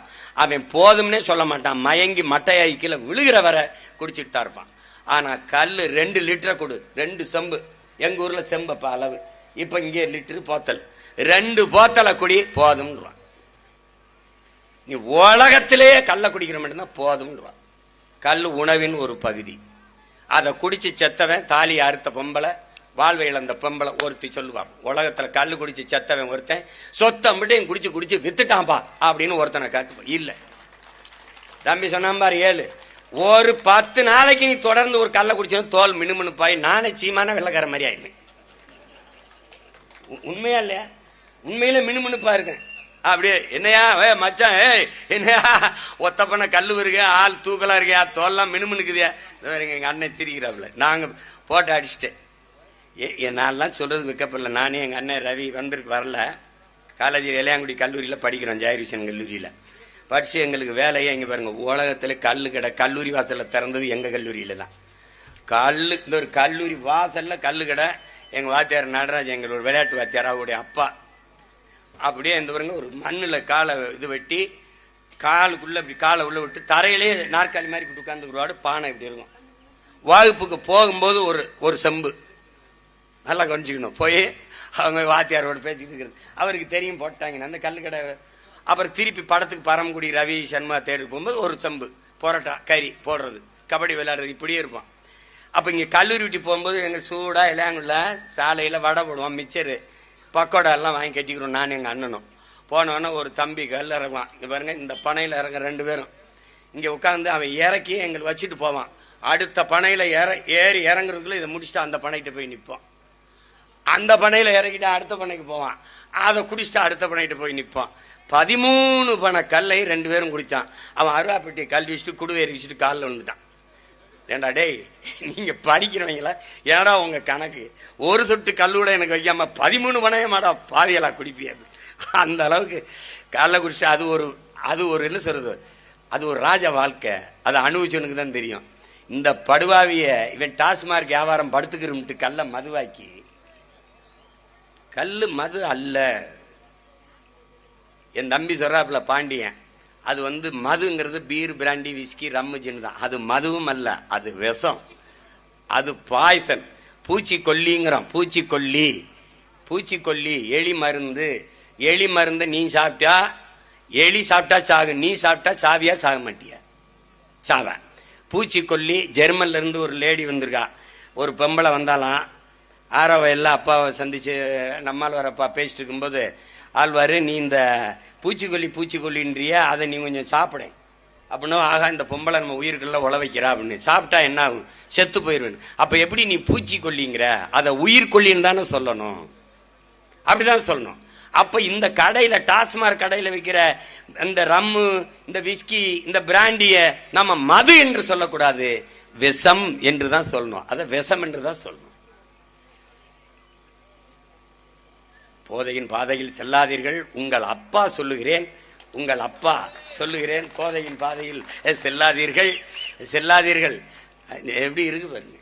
அவன் போதும்னே சொல்ல மாட்டான். மயங்கி மட்டையாகி கீழே விழுகிற வரை குடிச்சுட்டு தான் இருப்பான். ஆனா கல்லு 2 லிட்டரை கொடு, 2 செம்பு, எங்க ஊர்ல செம்பப்ப அளவு, இப்ப இங்கே லிட்டரு போத்தல், 2 போத்தலை குடி போதும். நீ உலகத்திலேயே கல்ல குடிக்கிற மட்டும்தான் போதும். கல் உணவின் ஒரு பகுதி. அதை குடிச்சு செத்தவன், தாலி அறுத்த பொம்பளை, வாழ்வை இழந்த பொம்பளை ஒருத்தி சொல்லுவான், உலகத்துல கல்லு குடிச்சு செத்தவன் ஒருத்தன் சொத்தம் மட்டும் குடிச்சு குடிச்சு வித்துட்டான்பா அப்படின்னு ஒருத்தனை காட்டு. இல்ல தம்பி சொன்னாம்பார் 7, ஒரு 10 நாளைக்கு நீ தொடர்ந்து ஒரு கல்ல குடிச்சோம் தோல் மினுமினுப்பாய் நானே சீமான வெள்ளக்கார மாதிரி ஆயிருவேன். உண்மையா இல்லையா? உண்மையில மினுமினுப்பா இருக்கேன். அப்படியே என்னையா மச்சான், என்னையா ஒத்த பண்ண கல்லு வருக, ஆள் தூக்கலா இருக்கியா, தோல்லாம் மினுமினுக்குதியா. எங்க அண்ணன் சிரிக்கிறாப்புல. நாங்க போட்டு அடிச்சுட்டேன். நான்லாம் சொல்றது வைக்கப்படல. நானே எங்க அண்ணன் ரவி வரல. காலேஜில் இளையாங்குடி கல்லூரியில் படிக்கிறோம், ஜெயரிசன் கல்லூரியில் படிச்சு எங்களுக்கு வேலையே இங்க பாருங்க, உலகத்துல கல்லு கடை கல்லூரி வாசல்ல திறந்தது எங்க கல்லூரியில தான். கல்லு, இந்த ஒரு கல்லூரி வாசல்ல கல்லு கடை. எங்க வாத்தியார் நடராஜ், எங்க ஒரு விளையாட்டு வாத்தியார், அவருடைய அப்பா. அப்படியே இந்த பாருங்க, ஒரு மண்ணுல காலை இது வெட்டி காலுக்குள்ள இப்படி காலை உள்ள விட்டு தரையிலே நாற்காலி மாதிரி இப்படி உட்கார்ந்துக்குருவாடு. பானை இப்படி இருக்கும். வகுப்புக்கு போகும்போது ஒரு செம்பு நல்லா கொஞ்சிக்கணும். போய் அவங்க வாத்தியாரோட பேசிக்கிட்டு இருக்கிறது அவருக்கு தெரியும், போட்டாங்க அந்த கல்லு கடை. அப்புறம் திருப்பி படத்துக்கு பரமக்குடி ரவி சண்முகா தேருக்கு போகும்போது ஒரு செம்பு பரோட்டா கறி போடுறது, கபடி விளையாடுறது, இப்படியே இருப்பான். அப்ப இங்க கல்லூரி விட்டு போகும்போது எங்க சூடா இளையாங்குள்ள சாலையில வடை போடுவோம், மிச்சரு பக்கோடா எல்லாம் வாங்கி கட்டிக்கிறோம். நான் எங்கள் அண்ணனும் போனோன்னா ஒரு தம்பி கல் இறங்குவான். இங்கே பாருங்க, இந்த பனையில் இறங்க 2 பேரும் இங்கே உட்காந்து அவன் இறக்கி எங்களை வச்சுட்டு போவான். அடுத்த பனையில் ஏறி இறங்குறதுக்குள்ள இதை முடிச்சுட்டு அந்த பனைகிட்ட போய் நிற்பான். அந்த பனையில் இறக்கிட்டு அடுத்த பனைக்கு போவான். அதை குடிச்சிட்டு அடுத்த பனைகிட்ட போய் நிற்பான். 13 பனை கல்லை 2 பேரும் குடித்தான். அவன் அருவாப்பட்டியை கல் வச்சுட்டு குடுவேறி வச்சுட்டு காலில் வந்துட்டான். ஏண்டா டேய், நீங்க படிக்கிறவங்களா? ஏடா உங்க கணக்கு? ஒரு சொட்டு கல்லூட எனக்கு வைக்காம 13 பனையமாடா பாவியலா குடிப்பியாது. அந்த அளவுக்கு காலைல குடிச்சு அது ஒரு என்ன சொல்றது, அது ஒரு ராஜ வாழ்க்கை. அதை அனுபவிச்சவனுக்கு தான் தெரியும். இந்த படுவாவிய இவன் டாஸ்மார்க் வியாபாரம் படுத்துக்கிறோம்ட்டு கல்ல மதுவாக்கி, கல்லு மது அல்ல. என் தம்பி சொல்றாப்புல பாண்டியன், அது மதுங்கிறது பீர், பிராண்டி, விஸ்கி, ரம்மு, ஜின் தான். அது மதுவும் அல்ல, அது விஷம், அது பாய்சன். பூச்சிக்கொல்லிங்கிறோம். பூச்சிக்கொல்லி எலி மருந்து. எலி மருந்து நீ சாப்பிட்டா, எலி சாப்பிட்டா சாகு, நீ சாப்பிட்டா சாவியா சாக மாட்டியா? சாவ. பூச்சிக்கொல்லி. ஜெர்மன்ல இருந்து ஒரு லேடி வந்திருக்கா. ஒரு பொம்பளை வந்தாலாம். ஆறாவையெல்லாம் அப்பாவை சந்திச்சு நம்மால் வரப்பா பேசிட்டு இருக்கும்போது, ஆழ்வாரு நீ இந்த பூச்சிக்கொல்லின்றிய, அதை நீ கொஞ்சம் சாப்பிட அப்படின்னா, ஆகா இந்த பொம்பளை நம்ம உயிருக்குள்ள உழவைக்கிறா அப்படின்னு. சாப்பிட்டா என்ன ஆகும்? செத்து போயிருவேன். அப்ப எப்படி நீ பூச்சிக்கொல்லிங்கிற? அதை உயிர்கொல்லின்னு தானே சொல்லணும், அப்படிதான் சொல்லணும். அப்ப இந்த கடையில, டாஸ்மார்க் கடையில விற்கிற இந்த ரம்மு, இந்த விஸ்கி, இந்த பிராண்டிய நம்ம மது என்று சொல்லக்கூடாது, விஷம் என்றுதான் சொல்லணும். அதை விஷம் என்றுதான் சொல்லணும். போதையின் பாதையில் செல்லாதீர்கள். உங்கள் அப்பா சொல்லுகிறேன், போதையின் பாதையில் செல்லாதீர்கள். எப்படி இருக்கு பாருங்க.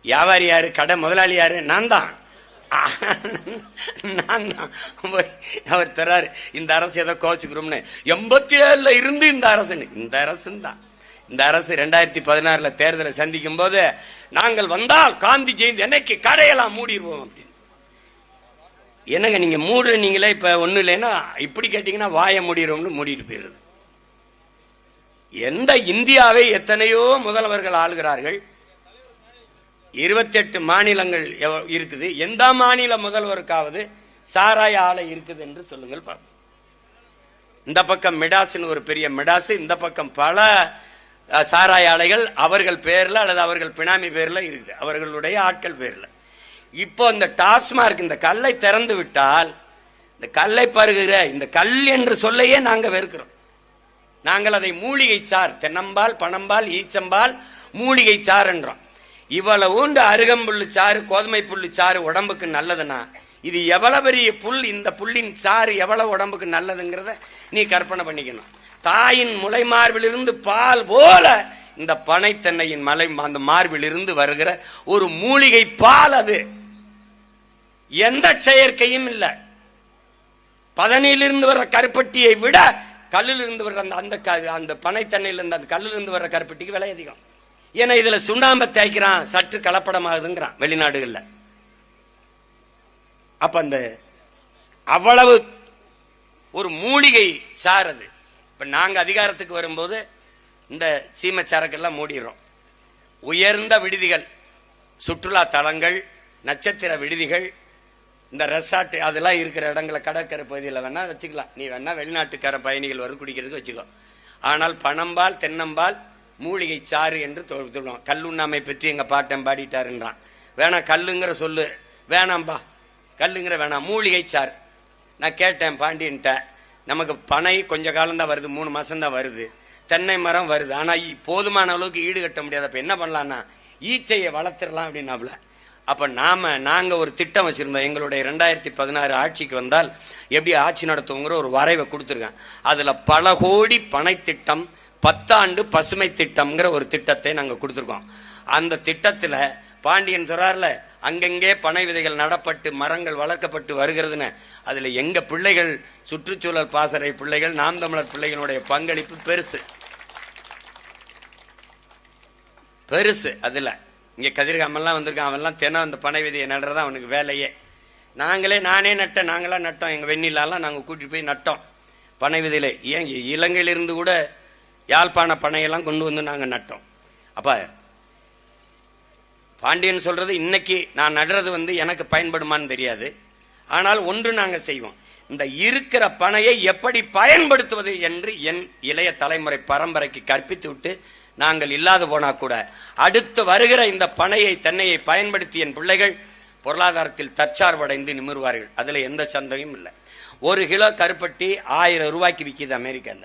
வியாபாரி யாரு? கடை முதலாளி யாரு? நான் தான். அவர் தராரு. இந்த அரசு ஏதோ கோச்சுக்கிறோம்னு 87 இருந்து இந்த அரசு தான். இந்த அரசு 2016 தேர்தலை சந்திக்கும் போது, நாங்கள் வந்தால் காந்தி ஜெயந்தி என்னைக்கு கடையெல்லாம் மூடிடுவோம் அப்படின்னு. என்னங்க நீங்க மூடுறீங்களே, இப்ப ஒண்ணு இல்லைன்னா இப்படி கேட்டீங்கன்னா வாய மூடிடும்னு மூடிட்டு போயிருது. எந்த இந்தியாவை எத்தனையோ முதல்வர்கள் ஆளுகிறார்கள். 28 மாநிலங்கள் இருக்குது. எந்த மாநில முதல்வருக்காவது சாராய ஆலை இருக்குது என்று சொல்லுங்கள் பாப்போம். இந்த பக்கம் மிடாஸ்னு ஒரு பெரிய மிடாஸ், இந்த பக்கம் பல சாராய ஆலைகள் அவர்கள் பேர்ல அல்லது அவர்கள் பினாமி பேர்ல இருக்குது, அவர்களுடைய ஆட்கள் பேர்ல. இப்போ இந்த டாஸ்மார்க் இந்த கல்லை திறந்து விட்டால், இந்த கல்லை பருகிற இந்த கல் என்று சொல்லையே நாங்க வெறுக்கிறோம். நாங்கள் அதை மூலிகை சார், தென்னம்பால், பனம்பால், ஈச்சம்பால், மூலிகை சார் என்றோம். இவ்வளவு உண்டு அருகம்புல்லு சாறு, கோதுமை புல்லு சாறு உடம்புக்கு நல்லதுன்னா, இது எவ்வளவு பெரிய புல், இந்த புல்லின் சாறு எவ்வளவு உடம்புக்கு நல்லதுங்கிறத நீ கற்பனை பண்ணிக்கணும். தாயின் முளை மார்பிலிருந்து பால் போல இந்த பனை தென்னையின் அந்த மார்பிலிருந்து வருகிற ஒரு மூலிகை பால். அது எந்த செயற்கையும் இல்லை. பதனியிலிருந்து வர்ற கருப்பட்டியை விட கல்லில் இருந்து வர்ற அந்த பனை தென்னையிலிருந்து அந்த கல்லில் இருந்து வர்ற கருப்பட்டிக்கு விலை அதிகம். ஏன்னா இதுல சுண்ணாம்பை தேய்க்கிறான், சற்று கலப்படமாகுதுங்கிறான் வெளிநாடுகள்ல. அப்ப அந்த அவ்வளவு ஒரு மூலிகை சாரது. இப்ப நாங்க அதிகாரத்துக்கு வரும்போது இந்த சீமை சரக்கெல்லாம் மூடிடுறோம். உயர்ந்த விடுதிகள், சுற்றுலா தலங்கள், நட்சத்திர விடுதிகள், இந்த ரெசார்ட் அதெல்லாம் இருக்கிற இடங்களை கடற்கரை பகுதியில் வேணா வச்சுக்கலாம். நீ வேணா வெளிநாட்டுக்கார பயணிகள் வரும் குடிக்கிறதுக்கு வச்சுக்கோ. ஆனால் பனம்பால், தென்னம்பால், மூலிகை சாறு என்று சொல்லுவோம். கல்லுண்ணாமை பற்றி எங்க பாட்டன் பாடிட்டாருன்றான். வேணாம் கல்லுங்கிற சொல்லு வேணாம்பா, கல்லுங்கிற வேணாம், மூலிகை சாறு. நான் கேட்டேன் பாண்டியன்ட்ட, நமக்கு பனை கொஞ்ச காலம் தான் வருது, 3 மாசம் தான் வருது, தென்னை மரம் வருது, ஆனா போதுமான அளவுக்கு ஈடு கட்ட முடியாது. அப்ப என்ன பண்ணலாம்னா ஈச்சையை வளர்த்திடலாம் அப்படின்னாப்ல. அப்ப நாங்க ஒரு திட்டம் வச்சிருந்தோம். எங்களுடைய 2016 ஆட்சிக்கு வந்தால் எப்படி ஆட்சி நடத்துவோங்கிற ஒரு வரைவை கொடுத்துருக்கேன். அதுல பல கோடி பனை திட்டம், 10 ஆண்டு பசுமை திட்டம்ங்கிற ஒரு திட்டத்தை நாங்க கொடுத்துருக்கோம். அந்த திட்டத்துல பாண்டியன் சொல்றாருல, அங்கங்கே பனை விதைகள் நடப்பட்டு மரங்கள் வளர்க்கப்பட்டு வருகிறதுன்னு. அதுல எங்க பிள்ளைகள், சுற்றுச்சூழல் பாசறை பிள்ளைகள், நாம் தமிழர் பிள்ளைகளுடைய பங்களிப்பு பெருசு. அதுல இங்க கதிர்காமெல்லாம் வந்திருக்கான். அவன்லாம் தினம் அந்த பனை விதையை நடுறதா அவனுக்கு வேலையே. நானே நட்டேன், நாங்களாம் நட்டோம். எங்க வெண்ணிலாம் நாங்க கூட்டிட்டு போய் நட்டோம் பனை விதையில. ஏன் இலங்கையிலிருந்து கூட யாழ்ப்பாண பனையெல்லாம் கொண்டு வந்து நாங்க நட்டோம். அப்ப பாண்டியன் சொல்றது இன்னைக்கு நான் நடுறது எனக்கு பயன்படுமான்னு தெரியாது. ஆனால் ஒன்று நாங்க செய்வோம், இந்த இருக்கிற பனையை எப்படி பயன்படுத்துவது என்று என் இளைய தலைமுறை பரம்பரைக்கு கற்பித்து விட்டு நாங்கள் இல்லாது போனா கூட அடுத்து வருகிற இந்த பனையை தென்னையை பயன்படுத்தி என் பிள்ளைகள் பொருளாதாரத்தில் தற்சார்படைந்து நிமிர்வார்கள். அதுல எந்த சந்தேகமும் இல்லை. 1 கிலோ கருப்பட்டி 1000 ரூபாய்க்கு விற்கிது அமெரிக்கால.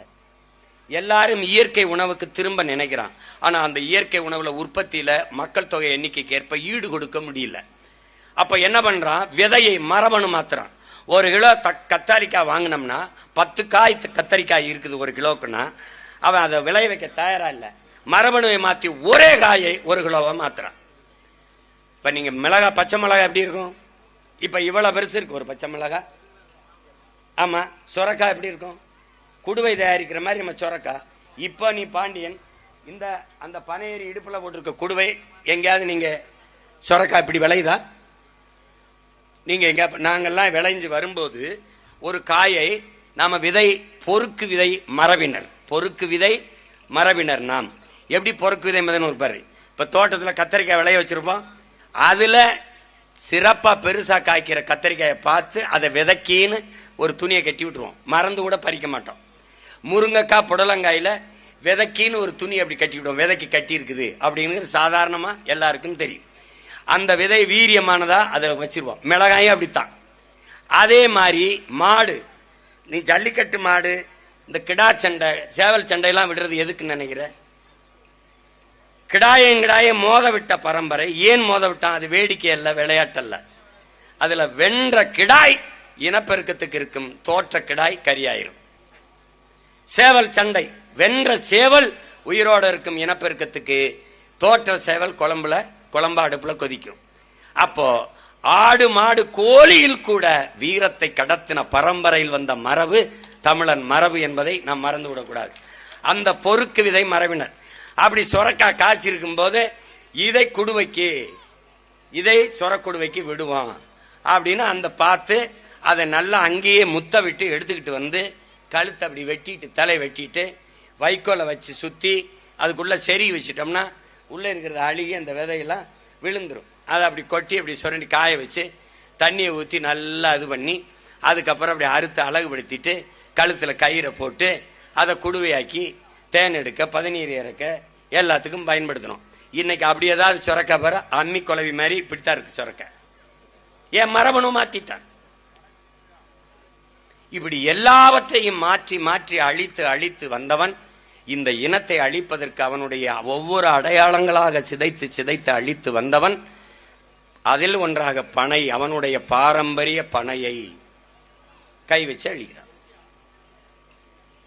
எல்லாரும் இயற்கை உணவுக்கு திரும்ப நினைக்கிறான். ஆனா அந்த இயற்கை உணவுல உற்பத்தியில மக்கள் தொகை எண்ணிக்கைக்கு ஏற்ப ஈடு கொடுக்க முடியல. அப்ப என்ன பண்றான், விதையை மரபணு மாத்துறான். 1 கிலோ கத்தரிக்காய் வாங்கினோம்னா 10 காய் கத்தரிக்காய் இருக்குது 1 கிலோக்குன்னா, அவன் அதை விளைய வைக்க தயாரா இல்ல. மரபணுவை மாத்தி ஒரே காயை 1 கிலோவா மாத்துறான். இப்ப நீங்க மிளகா, பச்சை மிளகா எப்படி இருக்கும்? இப்ப இவ்வளவு பெருசு இருக்கு ஒரு பச்சை மிளகா. ஆமா, சொரக்காய் எப்படி இருக்கும்? குடுவை தயாரிக்கிற மாதிரி நம்ம சொரக்காய். இப்ப நீ பாண்டியன் இந்த அந்த பனையேறி இடுப்புல போட்டிருக்க குடுவை எங்கேயாவது நீங்க சொரக்காய் இப்படி விளையுதா? நீங்க எங்க நாங்கெல்லாம் விளைஞ்சு வரும்போது ஒரு காயை நாம விதை பொறுக்கு விதை மரபினர், பொறுக்கு விதை மரபினர். நாம் எப்படி பொறுக்கு விதை மதன் இருப்பாரு. இப்ப தோட்டத்துல கத்தரிக்காய் விளைய வச்சிருப்போம். அதுல சிறப்பா பெருசா காய்க்கிற கத்தரிக்காயை பார்த்து அதை விதைக்கின்னு ஒரு துணியை கட்டி விட்டுருவோம். மறந்து கூட பறிக்க மாட்டோம். முருங்கைக்காய் புடலங்காயில விதைக்கின்னு ஒரு துணி அப்படி கட்டி விடுவோம். விதைக்கு கட்டி இருக்குது அப்படிங்கிறது சாதாரணமா எல்லாருக்கும் தெரியும். அந்த விதை வீரியமானதா அதை வச்சிருவோம். மிளகாயும் அப்படித்தான். அதே மாதிரி மாடு, நீ ஜல்லிக்கட்டு மாடு, இந்த கிடா சண்டை, சேவல் சண்டையெல்லாம் விடுறது எதுக்குன்னு நினைக்கிற? கிடாய மோத விட்ட பரம்பரை. ஏன் மோத விட்டான்? அது வேடிக்கை அல்ல, விளையாட்டல்ல. அதுல வென்ற கிடாய் இனப்பெருக்கத்துக்கு இருக்கும், தோற்ற கிடாய் கரியாயிரும். சேவல் சண்டை, வென்ற சேவல் உயிரோட இருக்கும் இனப்பெருக்கத்துக்கு, தோற்ற சேவல் குழம்பு அடுப்புல கொதிக்கும். அப்போ ஆடு மாடு கோழியில் கூட வீரத்தை கடத்தின பரம்பரையில் வந்த மரபு தமிழன் மரபு என்பதை நாம் மறந்து விடக்கூடாது. அந்த பொறுக்கு விதை மரபினர். அப்படி சொரக்காய் காய்ச்சிருக்கும் போது இதை குடுவைக்கு, இதை சொரக்குடுவைக்கு விடுவான் அப்படின்னு அந்த பார்த்து அதை நல்லா அங்கேயே முத்த விட்டு எடுத்துக்கிட்டு வந்து கழுத்தை அப்படி வெட்டிட்டு, தலை வெட்டிட்டு வைக்கோலை வச்சு சுத்தி அதுக்குள்ள செறி வச்சிட்டோம்னா உள்ள இருக்கிறது அழுகி அந்த விதையெல்லாம் விழுந்துரும். அதை அப்படி கொட்டி அப்படி சுரண்டி காய வச்சு தண்ணியை ஊற்றி நல்லா இது பண்ணி அதுக்கப்புறம் அப்படி அறுத்து அழகுபடுத்திட்டு கழுத்துல கயிறை போட்டு அதை குடுவையாக்கி தேன் எடுக்க, பதநீர் இறக்க எல்லாத்துக்கும் பயன்படுத்தணும். இன்னைக்கு அப்படி ஏதாவது சுரக்க பெற அம்மி குழவி மாதிரி இப்படித்தான் இருக்கு சுரக்க. என் மரபணு மாத்திட்டான். இப்படி எல்லாவற்றையும் மாற்றி மாற்றி அழித்து அழித்து வந்தவன் இந்த இனத்தை அழிப்பதற்கு அவனுடைய ஒவ்வொரு அடையாளங்களாக சிதைத்து சிதைத்து அழித்து வந்தவன். அதில் ஒன்றாக பனை, அவனுடைய பாரம்பரிய பனையை கை வச்சு அழிகிறான்.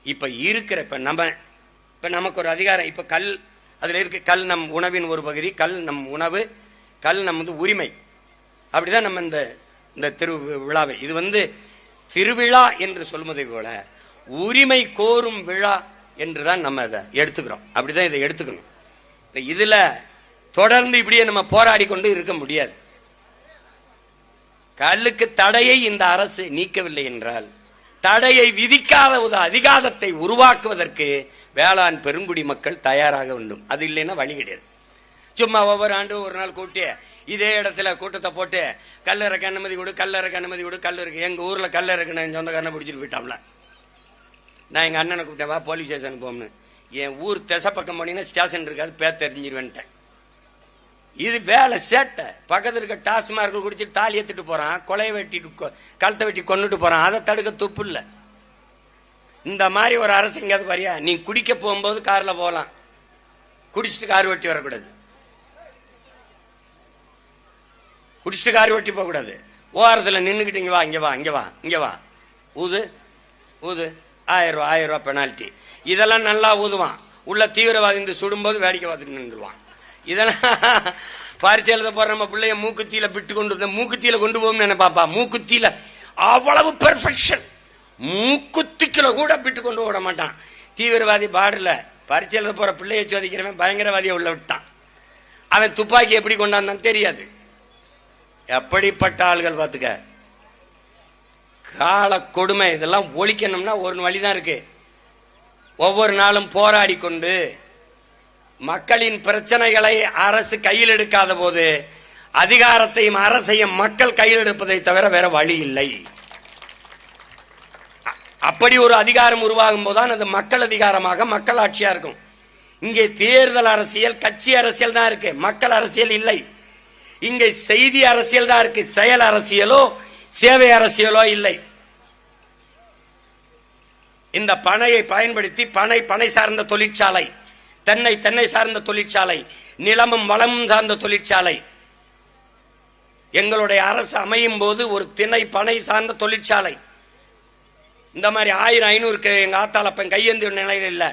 இப்ப இருக்கிற இப்ப நமக்கு ஒரு அதிகாரம், இப்ப கல் அதுல இருக்கு. கல் நம் உணவின் ஒரு பகுதி, கல் நம் உணவு, கல் நம் உரிமை. அப்படிதான் நம்ம இந்த திருவிழாவை, இது திருவிழா என்று சொல்வதை போல உரிமை கோரும் விழா என்றுதான் நம்ம இதை எடுத்துக்கிறோம். அப்படிதான் இதை எடுத்துக்கணும். இதுல தொடர்ந்து இப்படியே நம்ம போராடி கொண்டு இருக்க முடியாது. கல்லுக்கு தடையை இந்த அரசு நீக்கவில்லை என்றால், தடையை விதிக்காத ஒரு அதிகாரத்தை உருவாக்குவதற்கு வேளாண் பெருங்குடி மக்கள் தயாராக வேண்டும். அது இல்லைன்னா வழி கிடையாது. சும்மா ஒவ்வொரு ஆண்டும் ஒரு நாள் கூட்டி இதே இடத்துல கூட்டத்தை போட்டு கல்லறைக்கு அனுமதி கொடு, கல்லறைக்கு அனுமதி கொடு, கல் இருக்கு. எங்க ஊர்ல கல் இருக்குன்னு என் சொந்தக்காரனை பிடிச்சிட்டு போயிட்டாம்ல. நான் எங்க அண்ணனை கூப்பிட்டேன், வா போலீஸ் ஸ்டேஷன் போம்னு. என் ஊர் திசை பக்கம் போனீங்கன்னா ஸ்டேஷன் இருக்காது, பேர் தெரிஞ்சிருவேன்ட்டேன். இது வேலை சேட்டை. பக்கத்தில் இருக்க டாஸ்மார்க் குடிச்சிட்டு தாலி ஏத்துட்டு போறான், கொலையை வெட்டிட்டு கழுத்தை வெட்டி கொண்டுட்டு போறான். அதை தடுக்க துப்பு இல்ல. இந்த மாதிரி ஒரு அரசு எங்கேயாவது பாரியா? நீ குடிக்க போகும்போது கார்ல போகலாம், குடிச்சிட்டு கார் வெட்டி வரக்கூடாது. குடிச்சிட்டு கார் வெட்டி போக கூடாது. ஓரத்தில் நின்றுக்கிட்டு இங்க வா இங்க வா இங்க வா இங்க வா ஊது ஊது 1000 ரூபாய் பெனால்டி. இதெல்லாம் நல்லா ஊதுவான். உள்ள தீவிரவாதி இந்த சுடும்போது வேடிக்கை பார்த்துட்டு நின்றுவான். இதெல்லாம் பரிச்சை எழுத போற நம்ம பிள்ளைய மூக்குத்தியில விட்டு கொண்டு மூக்குத்தியில கொண்டு போகும் நினைப்பாப்பா. மூக்குத்தியில அவ்வளவு பெர்ஃபெக்ஷன். மூக்குத்திக்குல கூட விட்டு கொண்டு விட மாட்டான். தீவிரவாதி பார்டர்ல பரிச்சை எழுத போற பிள்ளைய சோதிக்கிறவன் பயங்கரவாதியை உள்ள விட்டான். அவன் துப்பாக்கி எப்படி கொண்டாந்தான் தெரியாது. எப்படிப்பட்ட ஆள்கள் பார்த்துக்க. கால கொடுமை. இதெல்லாம் ஒழிக்கணும்னா ஒரு வழிதான் இருக்கு. ஒவ்வொரு நாளும் போராடி கொண்டு மக்களின் பிரச்சனைகளை அரசு கையில் எடுக்காத போது அதிகாரத்தையும் அரசையும் மக்கள் கையில் எடுப்பதை தவிர வேற வழி இல்லை. அப்படி ஒரு அதிகாரம் உருவாகும் போதுதான் அது மக்கள் அதிகாரமாக மக்கள் ஆட்சியா இருக்கும். இங்கே தேர்தல் அரசியல், கட்சி அரசியல் தான் இருக்கு, மக்கள் அரசியல் இல்லை. இங்கே செய்தி அரசியல் தான் இருக்கு, செயல் அரசியலோ சேவை அரசியலோ இல்லை. இந்த பனையை பயன்படுத்தி பனை சார்ந்த தொழிற்சாலை, தென்னை சார்ந்த தொழிற்சாலை, நிலமும் வளமும் சார்ந்த தொழிற்சாலை, எங்களுடைய அரசு அமையும் போது ஒரு பனை சார்ந்த தொழிற்சாலை, இந்த மாதிரி 1000-500 எங்க ஆத்தாளப்பன் கையேந்திய நிலையில் இல்ல.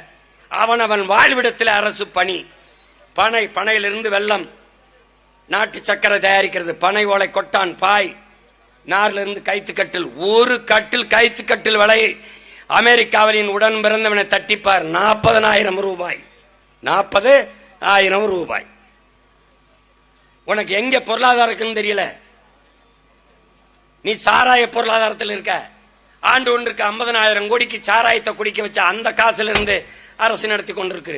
அவன் வாழ்விடத்தில் அரசு பணி. பனையிலிருந்து வெள்ளம், நாட்டு சக்கரை தயாரிக்கிறது, பனை ஓலை கொட்டான், பாய், நார்ல இருந்து கைத்து கட்டில். ஒரு கட்டில் கைத்து கட்டில் விலை அமெரிக்காவின் உடன் பிறந்தவனை தட்டிப்பார் 40,000 ரூபாய். 40,000 ரூபாய். உனக்கு எங்க பொருளாதாரம் இருக்குன்னு தெரியல. நீ சாராய பொருளாதாரத்தில் இருக்க. ஆண்டு ஒன்றுக்கு 50,000 கோடிக்கு சாராயத்தை குடிக்க வச்ச அந்த காசுல இருந்து அரசு நடத்தி கொண்டிருக்கு.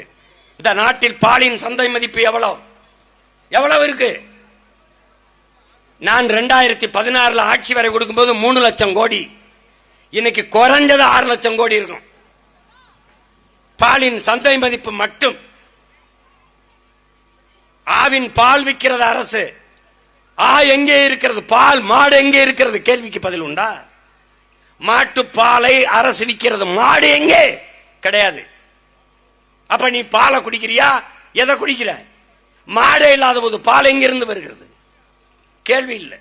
இந்த நாட்டில் பாலின் சந்தை மதிப்பு எவ்வளவு இருக்கு? நான் 2016 ஆட்சி வரை கொடுக்கும்போது 3 லட்சம் கோடி, இன்னைக்கு குறைஞ்சது 6 லட்சம் கோடி இருக்கும். பாலின் சந்தை மதிப்பு மட்டும். ஆவின் பால் விற்கிறது அரசு. எங்கே இருக்கிறது? பால் மாடு எங்கே இருக்கிறது? கேள்விக்கு பதில் உண்டா? மாட்டு பாலை அரசு விற்கிறது, மாடு எங்கே? கிடையாது. அப்ப நீ பாலை குடிக்கிறியா? எதை குடிக்கிற? மாடே இல்லாத போது பால் எங்கிருந்து வருகிறது? கேள்வி இல்லை.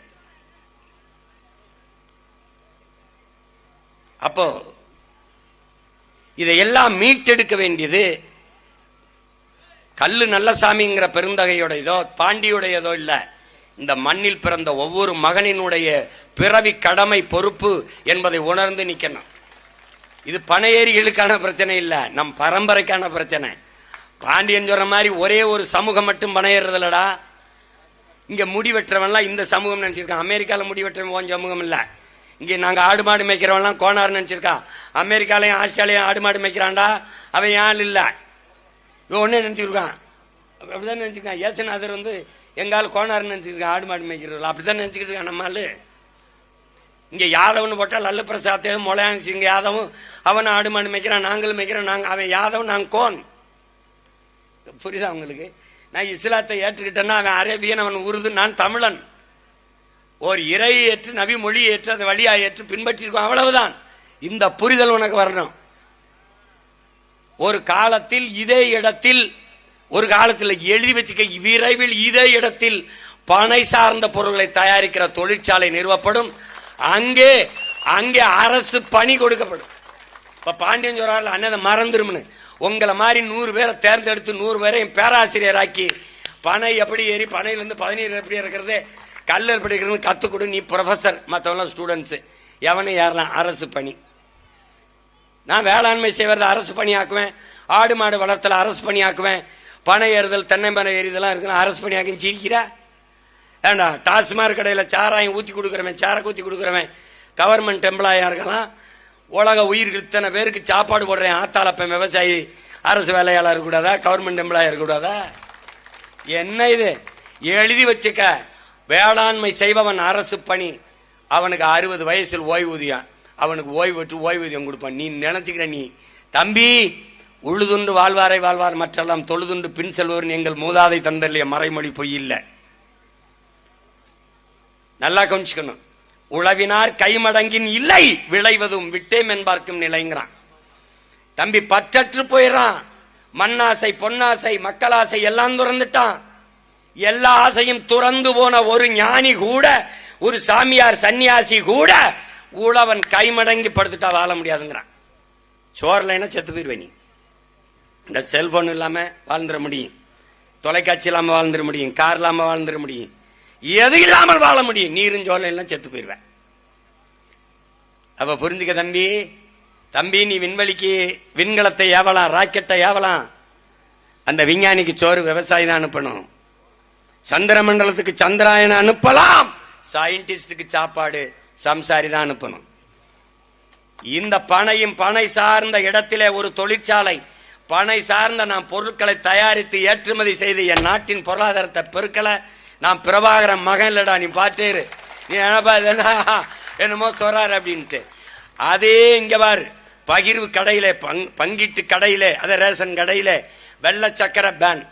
அப்போ இதையெல்லாம் மீட்டெடுக்க வேண்டியது கல்லு நல்லசாமிங்கிற பெருந்தகையுடையதோ பாண்டியுடையதோ இல்ல, இந்த மண்ணில் பிறந்த ஒவ்வொரு மகனினுடைய பிறவி கடமை பொறுப்பு என்பதை உணர்ந்து நிக்கணும். இது பனையேறிகளுக்கான பிரச்சனை இல்ல, நம் பரம்பரைக்கான பிரச்சனை. பாண்டியன் சொல்ற மாதிரி ஒரே ஒரு சமூகம் மட்டும் பனையேறதில்லடா. இங்க முடி வெட்டுறவன்லாம் இந்த சமூகம் நினைச்சிருக்கான். அமெரிக்கால முடி வெட்டுறவன் சமூகம் இல்ல. இங்க நாங்க ஆடு மாடு மேய்க்கிறவன்லாம் கோனார் நினைச்சிருக்கா. அமெரிக்காலையும் ஆஸ்திரேலியா ஆடு மாடு மேய்க்கிறான்டா, அவன் யாழ் இல்ல. இவன் ஒன்னே நினைச்சிருக்கான். அப்படிதான் நினைச்சிருக்கான். ஏசுநாதர் எங்கால கோனார் நினைச்சிருக்கான், ஆடு மாடு மேய்க்கிறவர்கள் அப்படித்தான் நினைச்சுக்கிட்டு இருக்கான். நம்மால் இங்க யாதவன் போட்டால் லல்லு பிரசாத் மொளையாங்க சிங்க யாதவும் அவன் ஆடு மாடு மேய்க்கிறான், நாங்களும் மேய்க்கிறோம். அவன் யாதவன், நாங்க கோன். புரியுதா உங்களுக்கு? நான் இஸ்லாத்தை ஏற்றுக்கிட்டேன்னா அவன் அரேபியன், அவன் உருது, நான் தமிழன். ஒரு இறை ஏற்று நபி மொழி ஏற்று அதை வழியா ஏற்று பின்பற்றிருக்கோம், அவ்வளவுதான். இந்த புரிதல் உனக்கு வரணும். ஒரு காலத்தில் இதே இடத்தில், ஒரு காலத்தில் எழுதி வச்சுக்க, விரைவில் இதே இடத்தில் பனை சார்ந்த பொருட்களை தயாரிக்கிற தொழிற்சாலை நிறுவப்படும். அங்கே அரசு பணி கொடுக்கப்படும். இப்ப பாண்டியன் சொல்றாரு அண்ணதை மறந்துரும்னு. உங்களை மாதிரி 100 பேரை தேர்ந்தெடுத்து 100 பேரையும் பேராசிரியராக்கி பனை எப்படி ஏறி பனையிலிருந்து 17 எப்படி இருக்கிறது, கல்லு எப்படி இருக்கிறது கத்துக் கொடு. நீ ப்ரொஃபசர், மற்றவெல்லாம் ஸ்டூடெண்ட்ஸ், எவனை ஏறலாம். அரசு பணி. நான் வேளாண்மை செய்வது அரசு பணி ஆக்குவேன், ஆடு மாடு வளர்த்தல அரசு பணி ஆக்குவேன், பனை ஏறுதல் தென்னை மரம் ஏறிதெல்லாம் இருக்கு அரசு பணி ஆக்கி சிரிக்கிறா. ஏண்டா டாஸ்மாக் கடையில் சாராயம் ஊத்தி கொடுக்குறவன், சாரை ஊத்தி கொடுக்குறவன் கவர்மெண்ட் எம்ப்ளாயா இருக்கலாம். உலக உயிர்கள் இத்தனை பேருக்கு சாப்பாடு போடுறேன் ஆத்தாளப்பன் விவசாயி அரசு வேலையாளர் இருக்கக்கூடாதா? கவர்மெண்ட் எம்ப்ளாயா இருக்கக்கூடாதா? என்ன இது? எழுதி வச்சுக்க. வேளாண்மை செய்பவன் அரசு பணி. அவனுக்கு 60 வயசில் ஓய்வூதியம், அவனுக்கு ஓய்வூதியம் கொடுப்பான். நீ நினைச்சுக்கிற நீ தம்பி உழுதுண்டு வாழ்வாரை வாழ்வார் மற்றெல்லாம் தொழுதுண்டு பின் செல்வோர் எங்கள் மூதாதை தந்தல்லைய மறைமொழி பொய் இல்ல. நல்லா கவனிச்சுக்கணும். உழவினார் கைமடங்கின் இல்லை, விளைவதும் விட்டேம் என்பார்க்கும் நிலைங்கிறான். தம்பி பற்றற்று போயிடறான். மண்ணாசை பொன்னாசை மக்களாசை எல்லாம் துறந்துட்டான். எல்லா ஆசையும் துறந்து போன ஒரு ஞானி கூட, ஒரு சாமியார் சன்னியாசி கூட உழவன் கைமடங்கி படுத்துட்டா வாழ முடியாதுங்கிறான். சோர்லைனா செத்து போயிருவேன். நீ இந்த செல்போன் இல்லாம வாழ்ந்துட முடியும், தொலைக்காட்சி இல்லாம வாழ்ந்துட முடியும், கார் இல்லாம வாழ்ந்துட முடியும், எது இல்லாமல் வாழ முடியும். நீரும் சோர்லாம் செத்து போயிருவேன். அப்ப புரிஞ்சுக்க தம்பி, நீ விண்வெளிக்கு விண்கலத்தை ஏவலாம், ராக்கெட்டை ஏவலாம். அந்த விஞ்ஞானிக்கு சோறு விவசாயி தான் அனுப்பணும். சந்திர மண்டலத்துக்கு சந்திராயன அனுப்பலாம், சயின்டிஸ்டுக்கு சாப்பாடு சம்சாரி தான் அனுப்பணும். இந்த பனையும் பனை சார்ந்த இடத்திலே ஒரு தொழிற்சாலை, பனை சார்ந்த நான் பொருட்களை தயாரித்து ஏற்றுமதி செய்து என் நாட்டின் பொருளாதாரத்தை பெருக்கல, நான் பிரபாகரன் மகன் இல்லடா, நீ பாத்தேரு, நீ என்னப்பா என்னமோ சொல்றாரு அப்படின்ட்டு. அதே இங்க பாரு, பகிர்வு கடையில, பங்கிட்டு கடையில, அத ரேஷன் கடையில வெள்ளை சக்கரை பேன்,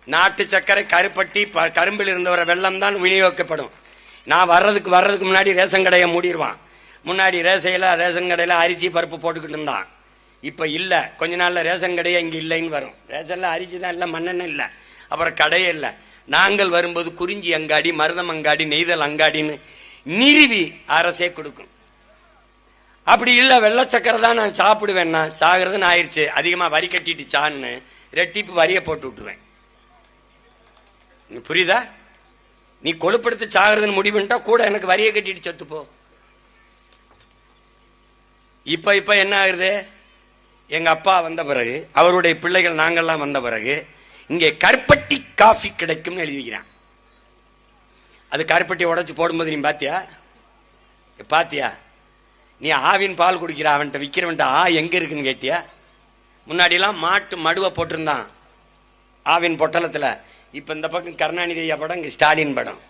நாட்டு சக்கரை கருப்பட்டி கரும்பில் இருந்த வர வெள்ளம் தான் விநியோகிக்கப்படும். நான் வர்றதுக்கு முன்னாடி ரேஷன் கடையை மூடிடுவான். முன்னாடி ரேஷன் கடையில அரிசி பருப்பு போட்டுக்கிட்டு இருந்தான். இப்ப இல்ல, கொஞ்ச நாள்ல ரேஷன் கடையே இங்க இல்லைன்னு வரும். ரேஷன்ல அரிசி தான் இல்ல, மண்ணெண்ணெய் இல்ல, அப்புறம் கடையே இல்ல. நாங்கள் வரும்போது குறிஞ்சி அங்காடி, மருதம் அங்காடி, நெய்தல் அங்காடின்னு நிறுவி அரசே கொடுக்கும். அப்படி இல்ல, வெள்ளை சக்கரை தான் நான் சாப்பிடுவேன்னா, சாகிறதுன்னு ஆயிடுச்சு, அதிகமா வரி கட்டிட்டு சான்னு ரெட்டிப்பு வரிய போட்டு விட்டுருவேன். புரியுதா? நீ கொழுப்படுத்து சாகிறதுன்னு முடிவுட்டா கூட எனக்கு வரியை கட்டிட்டு செத்துப்போ. இப்ப என்ன ஆகுது? எங்க அப்பா வந்த பிறகு, அவருடைய பிள்ளைகள் நாங்கள்லாம் வந்த பிறகு, இங்கே கருப்பட்டி காஃபி கிடைக்கும் எழுதிக்கிறான். அது கருப்பட்டி உடைச்சு போடும்போது நீ பாத்தியா? நீ ஆவின் பால் குடிக்கிற அவன்கிட்ட விக்கிறவன்ட்ட எங்க இருக்குன்னு கேட்டியா? முன்னாடி எல்லாம் மாட்டு மடுவை போட்டிருந்தான் ஆவின் பொட்டலத்துல. இப்ப இந்த பக்கம் கருணாநிதி ஐயா படம், இங்க ஸ்டாலின் படம்.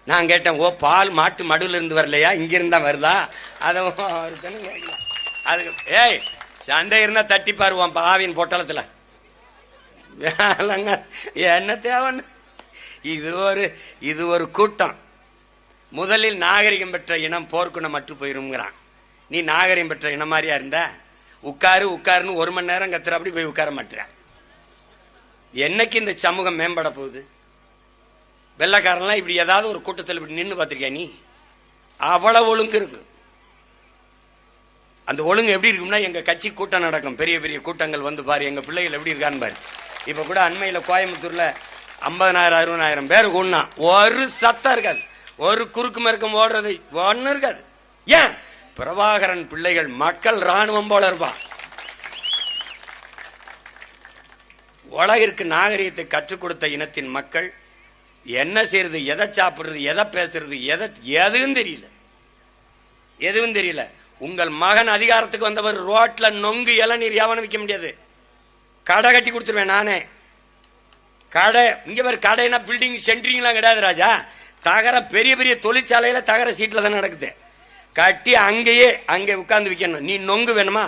நான் கேட்டேன், ஓ பால் மாட்டு மடுல இருந்து வரலையா, இங்க இருந்தா வருதா? அதுக்கு ஏய் சந்தை இருந்தா தட்டி பாருவான் ஆவின் பொட்டலத்துல. என்ன தேவைன்னு? இது ஒரு கூட்டம். முதலில் நாகரிகம் பெற்ற இனம் போர்க்குணம் மற்று போயிருங்கிறான். நீ நாகரிகம் பெற்ற இனம் மாதிரியா இருந்த? உட்காருன்னு 1 மணி நேரம் கத்துற, அப்படி போய் உட்கார மாட்டேற. என்னைக்கு இந்த சமூகம் மேம்பட போகுது? வெள்ளக்காரன்லாம் இப்படி ஏதாவது ஒரு கூட்டத்தில் இப்படி நின்று பார்த்திருக்கியா நீ? அவ்வளவு ஒழுங்கு இருக்கு. அந்த ஒழுங்கு எப்படி இருக்கும்னா, எங்க கட்சி கூட்டம் நடக்கும், பெரிய பெரிய கூட்டங்கள் வந்து பாரு, எங்க பிள்ளைகள் எப்படி இருக்கான்னு பாரு. இப்ப கூட அண்மையில கோயம்புத்தூர்ல 50,000 60,000 பேர் கூடனா ஒரு சத்தம் இருக்காது, ஒரு குறுக்கு மறுக்கம் ஓடுறது ஒண்ணு இருக்காது. ஏன்? பிரபாகரன் பிள்ளைகள் மக்கள் ராணுவம் போல இருப்பான். உலகிற்கு நாகரிகத்தை கற்றுக் கொடுத்த இனத்தின் மக்கள் என்ன செய்யறது, எதை சாப்பிடுறது, எதை பேசுறது, எதுவும் தெரியல. உங்கள் மகன் அதிகாரத்துக்கு வந்தவர் ரோட்ல நொங்கு இளநீர் எவனும் விற்க முடியாது. கடை கட்டி கொடுத்துருவேன் நானே. கடை இங்க பேர் கடைனா பில்டிங் சென்ட்ரிங்லாம் கிடையாது ராஜா. பெரிய பெரிய தொழிற்சாலையில தகர சீட்ல தான் நடக்குது. கட்டி அங்கே உட்கார்ந்து விற்கணும். நீ நொங்கு வேணுமா,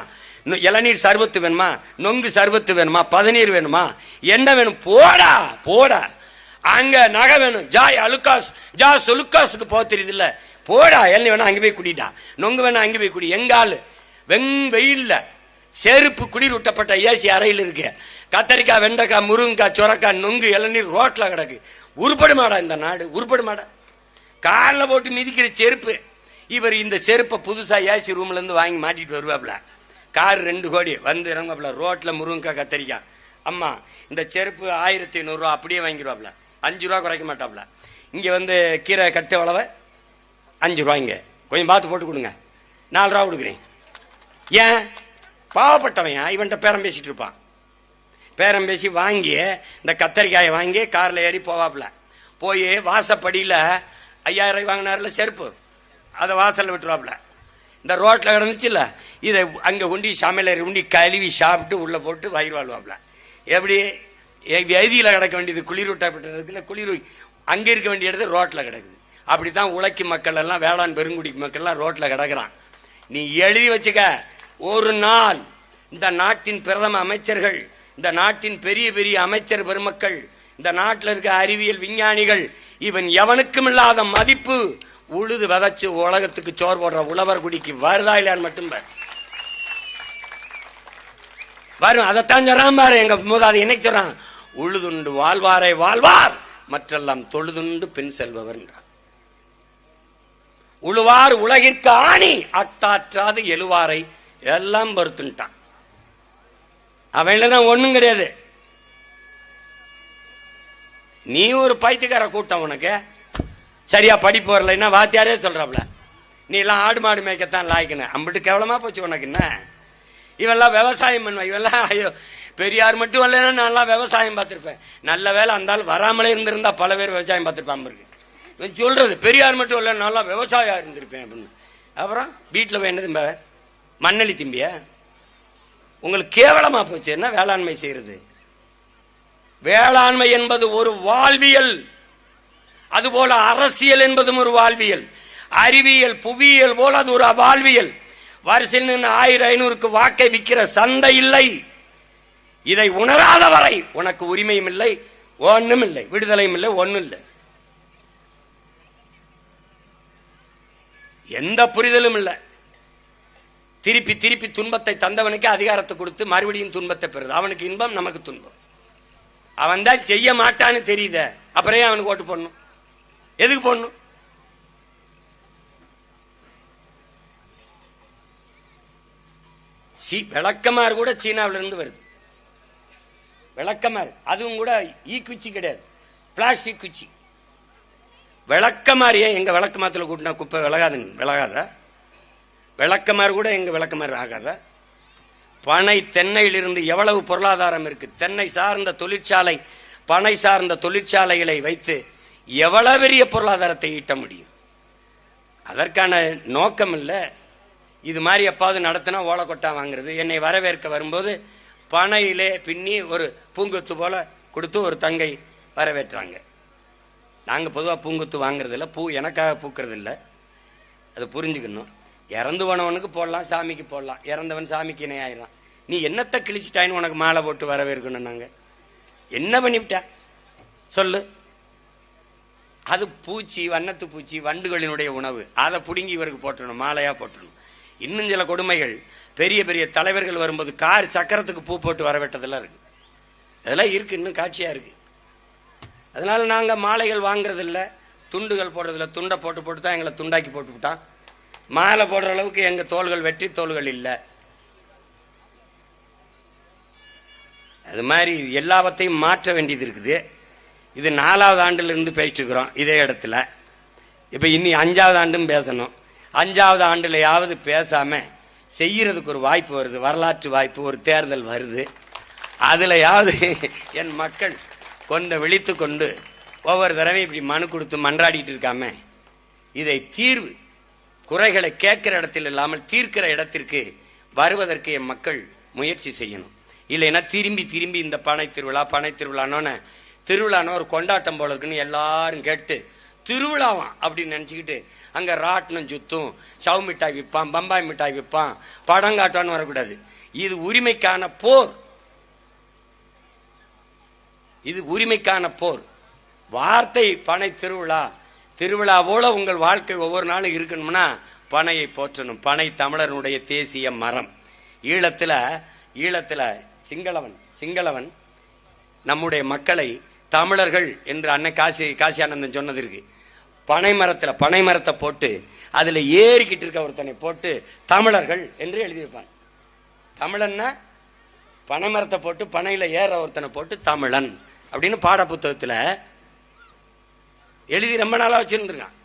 இளநீர் சர்பத்து வேணுமா, நொங்கு சர்பத்து வேணுமா, பதநீர் வேணுமா, என்ன வேணும், போடா. அங்க நகை வேணும், சொலுக்காசுக்கு போக தெரியுது இல்ல, போடா. எல்லாம் வேணா அங்க போய் குடிட்டா, நொங்கு வேணா அங்க போய் குடி. எங்காலு வெயில்ல செருப்பு குளிர் விட்டப்பட்ட ஏசி அறையில் இருக்கு. கத்தரிக்காய், வெண்டைக்காய், முருங்கைக்காய், சொரக்காய், நொங்கு, இளநீர் ரோட்ல கிடக்கு. உருப்படுமாடா இந்த நாடு? உருப்படுமாடா? கார்ல போட்டு மிதிக்கிற செருப்பு. இவர் இந்த செருப்பை புதுசா ஏசி ரூம்ல இருந்து வாங்கி மாட்டிட்டு வருவாப்ல. கார் 2 கோடி வந்து இறங்குவாப்ல. ரோட்ல முருங்கைக்காய், கத்தரிக்காய். அம்மா இந்த செருப்பு 1500 ரூபா அப்படியே வாங்கிடுவாப்ல. 5 ரூபா குறைக்க மாட்டாப்ல. இங்க வந்து கீரை கட்டு அளவை 5 ரூபாய்ங்க, கொஞ்சம் பார்த்து போட்டு கொடுங்க, 4 ரூபா கொடுக்குறேன். ஏன்? பாவப்பட்டவன் இவன்ட்ட பேரம் பேசிட்டு இருப்பான். பேரம் பேசி வாங்கி இந்த கத்தரிக்காயை வாங்கி கார்ல ஏறி போவாப்ல. போய் வாசப்படியில 5000 வாங்கினார்ல செருப்பு, அதை வாசல்ல விட்டுருவாப்ல. இந்த ரோட்ல கிடந்துச்சு இல்ல, இதை அங்க உண்டி சமையலறை உண்டி கழுவி சாப்பிட்டு உள்ள போட்டு வயிறு வாழ்வாப்ல. எப்படி எதியில கிடக்க வேண்டியது குளிர் விட்டாப்பட்ட குளிர் அங்க இருக்க வேண்டிய இடத்துல ரோட்ல கிடக்குது. அப்படித்தான் உழைக்கும் மக்கள் எல்லாம், வேளாண் பெருங்குடி மக்கள் எல்லாம் ரோட்ல கிடக்குறான். நீ எழுதி வச்சுக்க, ஒரு நாள் இந்த நாட்டின் பிரதம அமைச்சர்கள், இந்த நாட்டின் பெரிய பெரிய அமைச்சர் பெருமக்கள், இந்த நாட்டில் இருக்க அறிவியல் விஞ்ஞானிகள், இவன் எவனுக்கும் இல்லாத மதிப்பு உழுது விதைச்சு உலகத்துக்கு சோர் போடுற உழவர் குடிக்கு வருதா இல்லையான்னு மட்டும் வரும். அதைத்தான் சொல்றான் பாரு எங்க மூதாதி. என்னைக்கு சொல்றான்? உழுதுண்டு வாழ்வாரை வாழ்வார், மற்றெல்லாம் தொழுதுண்டு பின் செல்பவர். உழுவார் உலகிற்கு ஆணி, அத்தாற்றாது எழுவாரை எல்லாம் பொறுத்துட்டான். அவன் ஒண்ணும் கிடையாது. நீ ஒரு பைத்தியக்கார கூட்டம். உனக்கு சரியா படிப்பு வரலைன்னா வாத்தியாரே சொல்றாப்ல, நீ எல்லாம் ஆடு மாடு மேய்க்கத்தான் லாய்க்கணும். அம்பிட்டு கேவலமா போச்சு உனக்கு. என்ன இவெல்லாம் விவசாயம் பண்ணுவா? இவெல்லாம் ஐயோ பெரியார் மட்டும் வரலன்னா நான் விவசாயம் பார்த்திருப்பேன். நல்ல வேலை அந்த வராமலே இருந்திருந்தா பல பேர் விவசாயம் பார்த்திருப்பான். இவன் சொல்றது பெரியார் மட்டும் இல்ல, நல்லா விவசாயம் இருந்திருப்பேன் அப்படின்னு. அப்புறம் வீட்டுல போய் என்ன திம்ப? மண்ணலி திம்பிய? உங்களுக்கு கேவலமா போச்சு. என்ன வேளாண்மை செய்யறது? வேளாண்மை என்பது ஒரு வாழ்வியல், அதுபோல அரசியல் என்பதும் ஒரு வாழ்வியல், அறிவியல் புவியியல் போல அது ஒரு வாழ்வியல். வரிசையில் 1500க்கு வாக்கை விற்கிற சந்தை இல்லை. இதை உணராத வரை உனக்கு உரிமையும் இல்லை, ஒன்னும் இல்லை, விடுதலையும் இல்லை, ஒன்னும் இல்லை, எந்த புரிதலும் இல்லை. திருப்பி திருப்பி துன்பத்தை தந்தவனுக்கு அதிகாரத்தை கொடுத்து மறுபடியும் துன்பத்தை பெறுது. அவனுக்கு இன்பம், நமக்கு துன்பம். அவன் தான் செய்ய மாட்டான்னு தெரியுத, அப்புறம் அவனுக்கு ஓட்டு போடணும். எதுக்கு போடணும்? விளக்கமாறு கூட சீனாவில இருந்து வருது. விளக்கமாறு அதுவும் கூட ஈக்குச்சி கிடையாது, பிளாஸ்டிக் குச்சி. விளக்கமாறு ஏன் எங்க விளக்கமாத்துல கூட்டினா குப்பை விலகாதா? விளக்கமாறு கூட எங்க விளக்கமாறு ஆகாதா? பனை தென்னையிலிருந்து எவ்வளவு பொருளாதாரம் இருக்கு. தென்னை சார்ந்த தொழிற்சாலை, பனை சார்ந்த தொழிற்சாலைகளை வைத்து எவ்வளவு பெரிய பொருளாதாரத்தை ஈட்ட முடியும். அதற்கான நோக்கம் இல்லை. இது மாதிரி எப்பாவது நடத்தினா ஓலக்கொட்டா வாங்குறது. என்னை வரவேற்க வரும்போது பனையிலே பின்னி ஒரு பூங்கொத்து போல கொடுத்து ஒரு தங்கை வரவேற்றாங்க. நாங்கள் பொதுவாக பூங்கொத்து வாங்குறது இல்லை, பூ எனக்காக பூக்கிறது இல்லை, அது புரிஞ்சுக்கணும். இறந்து போனவனுக்கு போடலாம், சாமிக்கு போடலாம், இறந்தவன் சாமிக்கு இணையாயிடலாம். நீ என்னத்தை கிழிச்சிட்டாயின்னு உனக்கு மாலை போட்டு வரவேற்கணும். நாங்கள் என்ன பண்ணிவிட்டா சொல்லு? அது பூச்சி, வண்ணத்து பூச்சி, வண்டுகளினுடைய உணவு. அதை பிடுங்கி இவருக்கு போட்டணும், மாலையா போட்டணும். இன்னும் சில கொடுமைகள், பெரிய பெரிய தலைவர்கள் வரும்போது கார் சக்கரத்துக்கு பூ போட்டு வரவேட்டதெல்லாம் இருக்கு. அதெல்லாம் இருக்கு, இன்னும் காட்சியா இருக்கு. அதனால நாங்க மாலைகள் வாங்குறது இல்லை, துண்டுகள் போடுறதில்ல. துண்டை போட்டு போட்டு தான் எங்களை துண்டாக்கி போட்டு விட்டான். மாலை போடுற அளவுக்கு எங்க தோள்கள் வெற்றி தோள்கள் இல்லை. அது மாதிரி எல்லாவற்றையும் மாற்ற வேண்டியது இருக்குது. இது 4வது ஆண்டுல இருந்து பேசிட்டு இருக்கிறோம் இதே இடத்துல. இப்ப இன்னி 5வது ஆண்டும் பேசணும். 5வது ஆண்டுலையாவது பேசாம செய்யறதுக்கு ஒரு வாய்ப்பு வருது, வரலாற்று வாய்ப்பு, ஒரு தேர்தல் வருது. அதுலயாவது என் மக்கள் கொஞ்சம் விழித்து கொண்டு ஒவ்வொரு தடவை இப்படி மனு கொடுத்து மன்றாடிட்டு இருக்காம இதை தீர்வு, குறைகளை கேட்கிற இடத்தில் இல்லாமல் தீர்க்கிற இடத்திற்கு வருவதற்கு என் மக்கள் முயற்சி செய்யணும். இல்லைன்னா திரும்பி திரும்பி இந்த பனை திருவிழான்னு திருவிழான்னு ஒரு கொண்டாட்டம் போல இருக்குன்னு எல்லாரும் கேட்டு திருவிழாவான் அப்படின்னு நினைச்சுக்கிட்டு அங்க ராட்டினம் சுத்தும், சவு மிட்டாய் விற்பான், பம்பாய் மிட்டாய் விற்பான், படம் காட்டான்னு வரக்கூடாது. இது உரிமைக்கான போர், இது உரிமைக்கான போர். வார்த்தை பனை திருவிழா, திருவிழா போல உங்கள் வாழ்க்கை ஒவ்வொரு நாளும் இருக்கணும்னா பனையை போற்றணும். பனை தமிழனுடைய தேசிய மரம். ஈழத்துல சிங்களவன் நம்முடைய மக்களை தமிழர்கள் என்று அன்னை காசி ஆனந்தன் சொன்னது இருக்கு. பனை மரத்தை போட்டு அதுல ஏறிக்கிட்டு இருக்க ஒருத்தனை போட்டு தமிழர்கள் என்று எழுதியிருப்பான். தமிழன்னா பனை மரத்தை போட்டு பனையில ஏற ஒருத்தனை போட்டு தமிழன் அப்படின்னு பாட புத்தகத்துல எழுதி ரொம்ப நாளா வச்சிருந்திருக்கான்.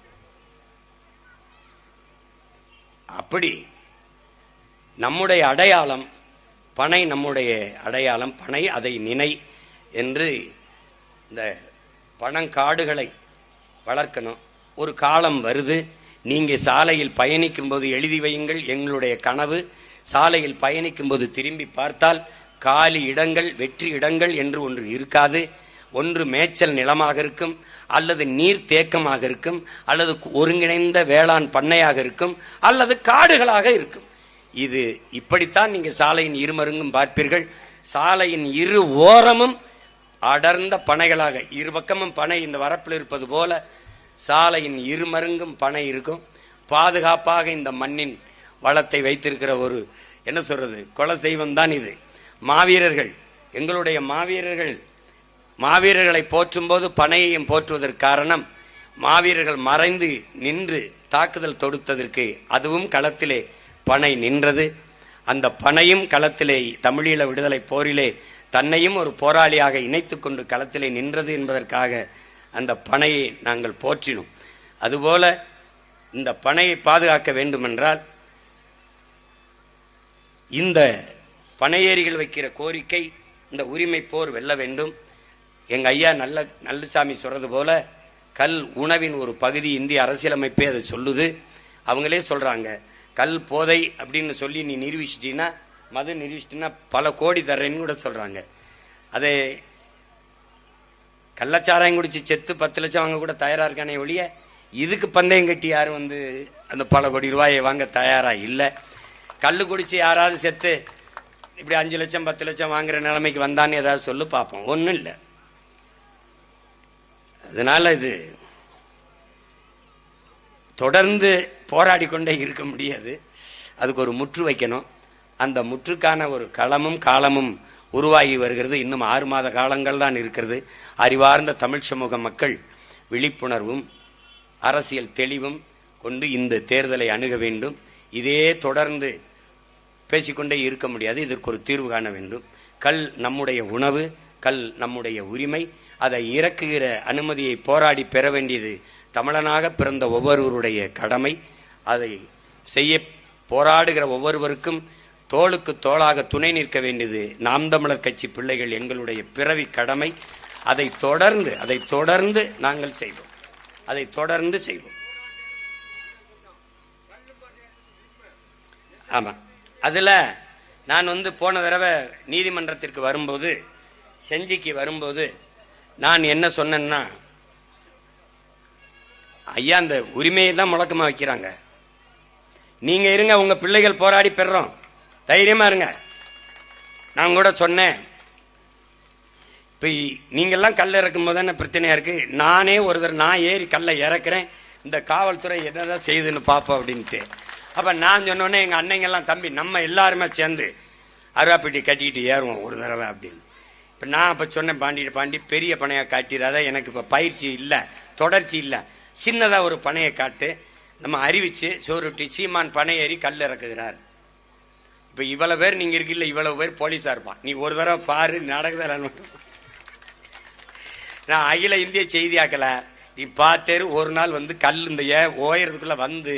அப்படி நம்முடைய அடையாளம் பனை, நம்முடைய அடையாளம் பனை, அதை நினை என்று இந்த பனங்காடுகளை வளர்க்கணும். ஒரு காலம் வருது, நீங்க சாலையில் பயணிக்கும் போது எழுதி வையுங்கள், எங்களுடைய கனவு சாலையில் பயணிக்கும் போது திரும்பி பார்த்தால் காலி இடங்கள், வெற்றி இடங்கள் என்று ஒன்று இருக்காது. ஒன்று மேய்ச்சல் நிலமாக இருக்கும், அல்லது நீர் தேக்கமாக இருக்கும், அல்லது ஒருங்கிணைந்த வேளாண் பண்ணையாக இருக்கும், அல்லது காடுகளாக இருக்கும். இது இப்படித்தான் நீங்க சாலையின் இருமருங்கும் பார்ப்பீர்கள். சாலையின் இரு ஓரமும் அடர்ந்த பனைகளாக, இரு பக்கமும் பனை இந்த வரப்பில் இருப்பது போல சாலையின் இருமருங்கும் பனை இருக்கும். பாதுகாப்பாக இந்த மண்ணின் வளத்தை வைத்திருக்கிற ஒரு என்ன சொல்றது குல தெய்வம் தான் இது. மாவீரர்கள், எங்களுடைய மாவீரர்களை போற்றும் போது பனையையும் போற்றுவதற்கு காரணம், மாவீரர்கள் மறைந்து நின்று தாக்குதல் தொடுத்ததற்கு அதுவும் களத்திலே பனை நின்றது. அந்த பனையும் களத்திலே தமிழீழ விடுதலை போரிலே தன்னையும் ஒரு போராளியாக இணைத்துக் கொண்டு களத்திலே நின்றது என்பதற்காக அந்த பனையை நாங்கள் போற்றினோம். அதுபோல இந்த பனையை பாதுகாக்க வேண்டுமென்றால் இந்த பனையேறிகள் வைக்கிற கோரிக்கை, இந்த உரிமை போர் வெல்ல வேண்டும். எங்க ஐயா நல்லசாமி சொல்றது போல கல் உணவின் ஒரு பகுதி, இந்திய அரசியலமைப்பே அதை சொல்லுது. அவங்களே சொல்றாங்க, கல் போதை அப்படின்னு சொல்லி நீ நிரூபிச்சிட்டீங்கன்னா, மது நிரூபிச்சிட்டீங்கன்னா பல கோடி தர்றேன்னு கூட சொல்றாங்க. அதை கள்ளச்சாராயம் குடிச்சு செத்து 10 லட்சம் வாங்க கூட தயாரா இருக்கானே ஒழிய இதுக்கு பந்தயம் கட்டி யாரும் வந்து அந்த பல கோடி ரூபாயை வாங்க தயாரா இல்லை. கள்ளு குடிச்சு யாராவது செத்து இப்படி 5 லட்சம் 10 லட்சம் வாங்குற நிலைமைக்கு வந்தான்னு ஏதாவது சொல்லு பார்ப்போம். ஒன்றும் இல்லை. அதனால இது தொடர்ந்து போராடி கொண்டே இருக்க முடியாது. அதுக்கு ஒரு முற்று வைக்கணும். அந்த முற்றுக்கான ஒரு களமும் காலமும் உருவாகி வருகிறது. இன்னும் 6 மாத காலங்கள் தான் இருக்கிறது. அறிவார்ந்த தமிழ் சமூக மக்கள் விழிப்புணர்வும் அரசியல் தெளிவும் கொண்டு இந்த தேர்தலை அணுக வேண்டும். இதே தொடர்ந்து பேசிக்கொண்டே இருக்க முடியாது. இதற்கு ஒரு தீர்வு காண வேண்டும். கல் நம்முடைய உணவு, கல் நம்முடைய உரிமை. அதை இறக்குகிற அனுமதியை போராடி பெற வேண்டியது தமிழனாக பிறந்த ஒவ்வொருவருடைய கடமை. அதை செய்ய போராடுகிற ஒவ்வொருவருக்கும் தோளுக்கு தோளாக துணை நிற்க வேண்டியது நாம் தமிழர் கட்சி பிள்ளைகள் எங்களுடைய பிறவி கடமை. அதை தொடர்ந்து நாங்கள் செய்வோம். அதை தொடர்ந்து செய்வோம். ஆமா, அதுல நான் போன தடவை நீதிமன்றத்திற்கு வரும்போது, செஞ்சிக்கு வரும்போது நான் என்ன சொன்னேன்னா, ஐயா அந்த உரிமையை தான் முழக்கமா வைக்கிறாங்க, நீங்க இருங்க, உங்க பிள்ளைகள் போராடி பெறோம், தைரியமா இருங்க. நான் கூட சொன்னேன், இப்ப நீங்கெல்லாம் கல்ல இறக்கும் போது என்ன பிரச்சனையா இருக்கு, நானே நான் ஏறி கல்லை இறக்குறேன், இந்த காவல்துறை என்னதான் செய்யுதுன்னு பாப்போம் அப்படின்ட்டு. அப்ப நான் சொன்னோன்னே எங்க அன்னைங்கெல்லாம், தம்பி நம்ம எல்லாருமே சேர்ந்து அருவாப்பேட்டி கட்டிக்கிட்டு ஏறுவோம் ஒரு தடவை அப்படின்னு. இப்ப நான் இப்ப சொன்னேன், பாண்டி பெரிய பனையா காட்டிடாத, எனக்கு இப்ப பயிற்சி இல்லை, தொடர்ச்சி இல்லை, சின்னதா ஒரு பனையை காட்டு, நம்ம அறிவிச்சு சோறுட்டி சீமான் பனை ஏறி கல் இறக்குகிறார். இப்ப இவ்வளவு பேர் நீங்க இருக்கீல்ல, இவ்வளவு பேர் போலீஸா இருப்பான், நீ ஒரு தடவை பாரு நடக்குதா. நான் அகில இந்திய செய்தியாக்கல, நீ பார்த்தேரு ஒரு நாள் கல் இந்த ஓயறதுக்குள்ள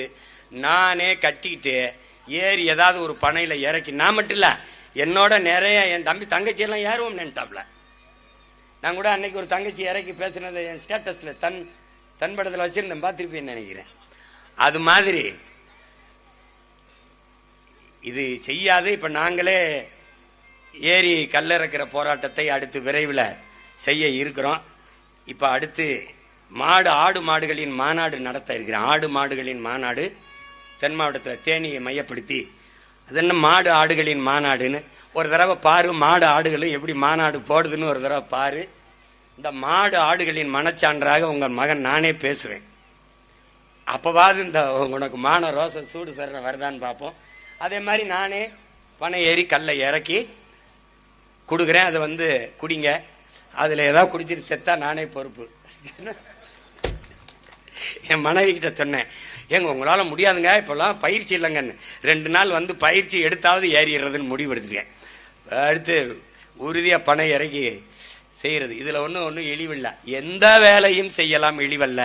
நானே கட்டிக்கிட்டு ஏறி ஏதாவது ஒரு பனையில இறக்கி, நான் மட்டும் இல்ல என்னோட நிறைய என் தம்பி தங்கச்சி எல்லாம் ஏறுவோம் நினைட்டாப்ல. நான் கூட அன்னைக்கு ஒரு தங்கச்சி இறக்கி பேசினது என் ஸ்டேட்டஸ்ல தன் படத்துல வச்சிருந்தேன், பார்த்திருப்பேன்னு நினைக்கிறேன். அது மாதிரி இது செய்யாது. இப்ப நாங்களே ஏறி கல்லிறக்கிற போராட்டத்தை அடுத்து விரைவில் செய்ய இருக்கிறோம். இப்ப அடுத்து ஆடு மாடுகளின் மாநாடு நடத்த இருக்கிறேன். ஆடு மாடுகளின் மாநாடு தென் மாவட்டத்தில் தேனியை மையப்படுத்தி, அது என்ன மாடு ஆடுகளின் மாநாடுன்னு ஒரு தடவை பாரு. மாடு ஆடுகளும் எப்படி மாநாடு போடுதுன்னு ஒரு தடவை பாரு. இந்த மாடு ஆடுகளின் மனச்சான்றாக உங்கள் மகன் நானே பேசுவேன். அப்பவாது இந்த உனக்கு மான ரோச சூடு சரண வருதான்னு பார்ப்போம். அதே மாதிரி நானே பனை ஏறி கல்லை இறக்கி கொடுக்குறேன். அதை குடிங்க, அதுல ஏதாவது குடிச்சிட்டு செத்தா நானே பொறுப்பு. என் மனைவி கிட்ட சொன்னேன், ஏங்க உங்களால முடியாதுங்க, இப்பெல்லாம் பயிற்சி இல்லைங்கன்னு. 2 நாள் பயிற்சி எடுத்தாவது ஏறிடுறதுன்னு முடிவு எடுத்துருக்கேன். அடுத்து உறுதியா பனை இறக்கி செய்யறது. இதுல ஒன்னும் இழிவில்லை. எந்த வேலையும் செய்யலாம், இழிவல்ல.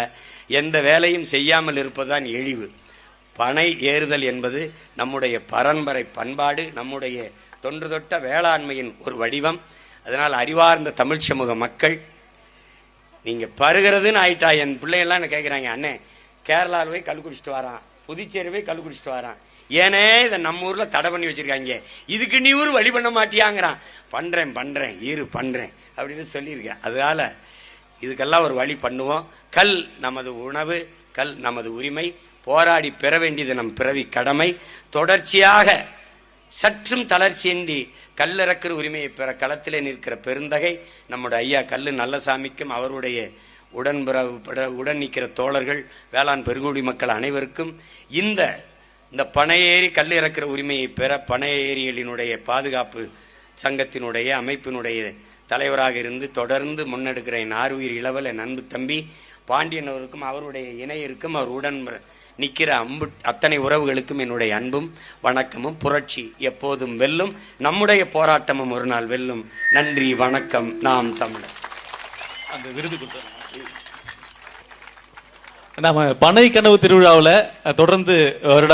எந்த வேலையும் செய்யாமல் இருப்பதுதான் இழிவு. பனை ஏறுதல் என்பது நம்முடைய பரம்பரை பண்பாடு, நம்முடைய தொன்று தொட்ட வேளாண்மையின் ஒரு வடிவம். அதனால் அறிவார்ந்த தமிழ் சமூக மக்கள், நீங்க பருகிறதுன்னு ஆயிட்டா. என் பிள்ளைகள்லாம் என்ன கேட்கிறாங்க, அண்ணே கேரளாவில் போய் கல் குடிச்சிட்டு வரான், புதுச்சேரி போய் கல் குடிச்சிட்டு வரான், ஏனே இதை நம்ம ஊர்ல தடை பண்ணி வச்சிருக்காங்க, இதுக்கு நீ ஊர் வழி பண்ண மாட்டியாங்கிறான். பண்றேன் இரு பண்றேன் அப்படின்னு சொல்லியிருக்கேன். அதனால இதுக்கெல்லாம் ஒரு வழி பண்ணுவோம். கல் நமது உணவு, கல் நமது உரிமை. போராடி பெற வேண்டியது நம் பிறவி கடமை. தொடர்ச்சியாக சற்றும் தளர்ச்சியின்றி கல்லிறக்கிற உரிமையை பெற களத்திலே நிற்கிற பெருந்தகை நம்முடைய ஐயா கல்லு நல்லசாமிக்கும் அவருடைய உடன் நிற்கிற தோழர்கள், வேளாண் பெருங்குடி மக்கள் அனைவருக்கும் இந்த பனையேறி கல் இறக்கிற உரிமையை பெற பனையேரிகளினுடைய பாதுகாப்பு சங்கத்தினுடைய அமைப்பினுடைய தலைவராக இருந்து தொடர்ந்து முன்னெடுக்கிற என் ஆறுயிர் இளவல் என் அன்பு தம்பி பாண்டியன் அவருக்கும் அவருடைய இணையருக்கும் அவர் உடன் நிற்கிற அத்தனை உறவுகளுக்கும் என்னுடைய அன்பும் வணக்கமும். புரட்சி எப்போதும் வெல்லும், நம்முடைய போராட்டமும் ஒரு நாள் வெல்லும். நன்றி, வணக்கம். நாம் தமிழர். அந்த விருது நம்ம பனை கனவு திருவிழாவில் தொடர்ந்து வருட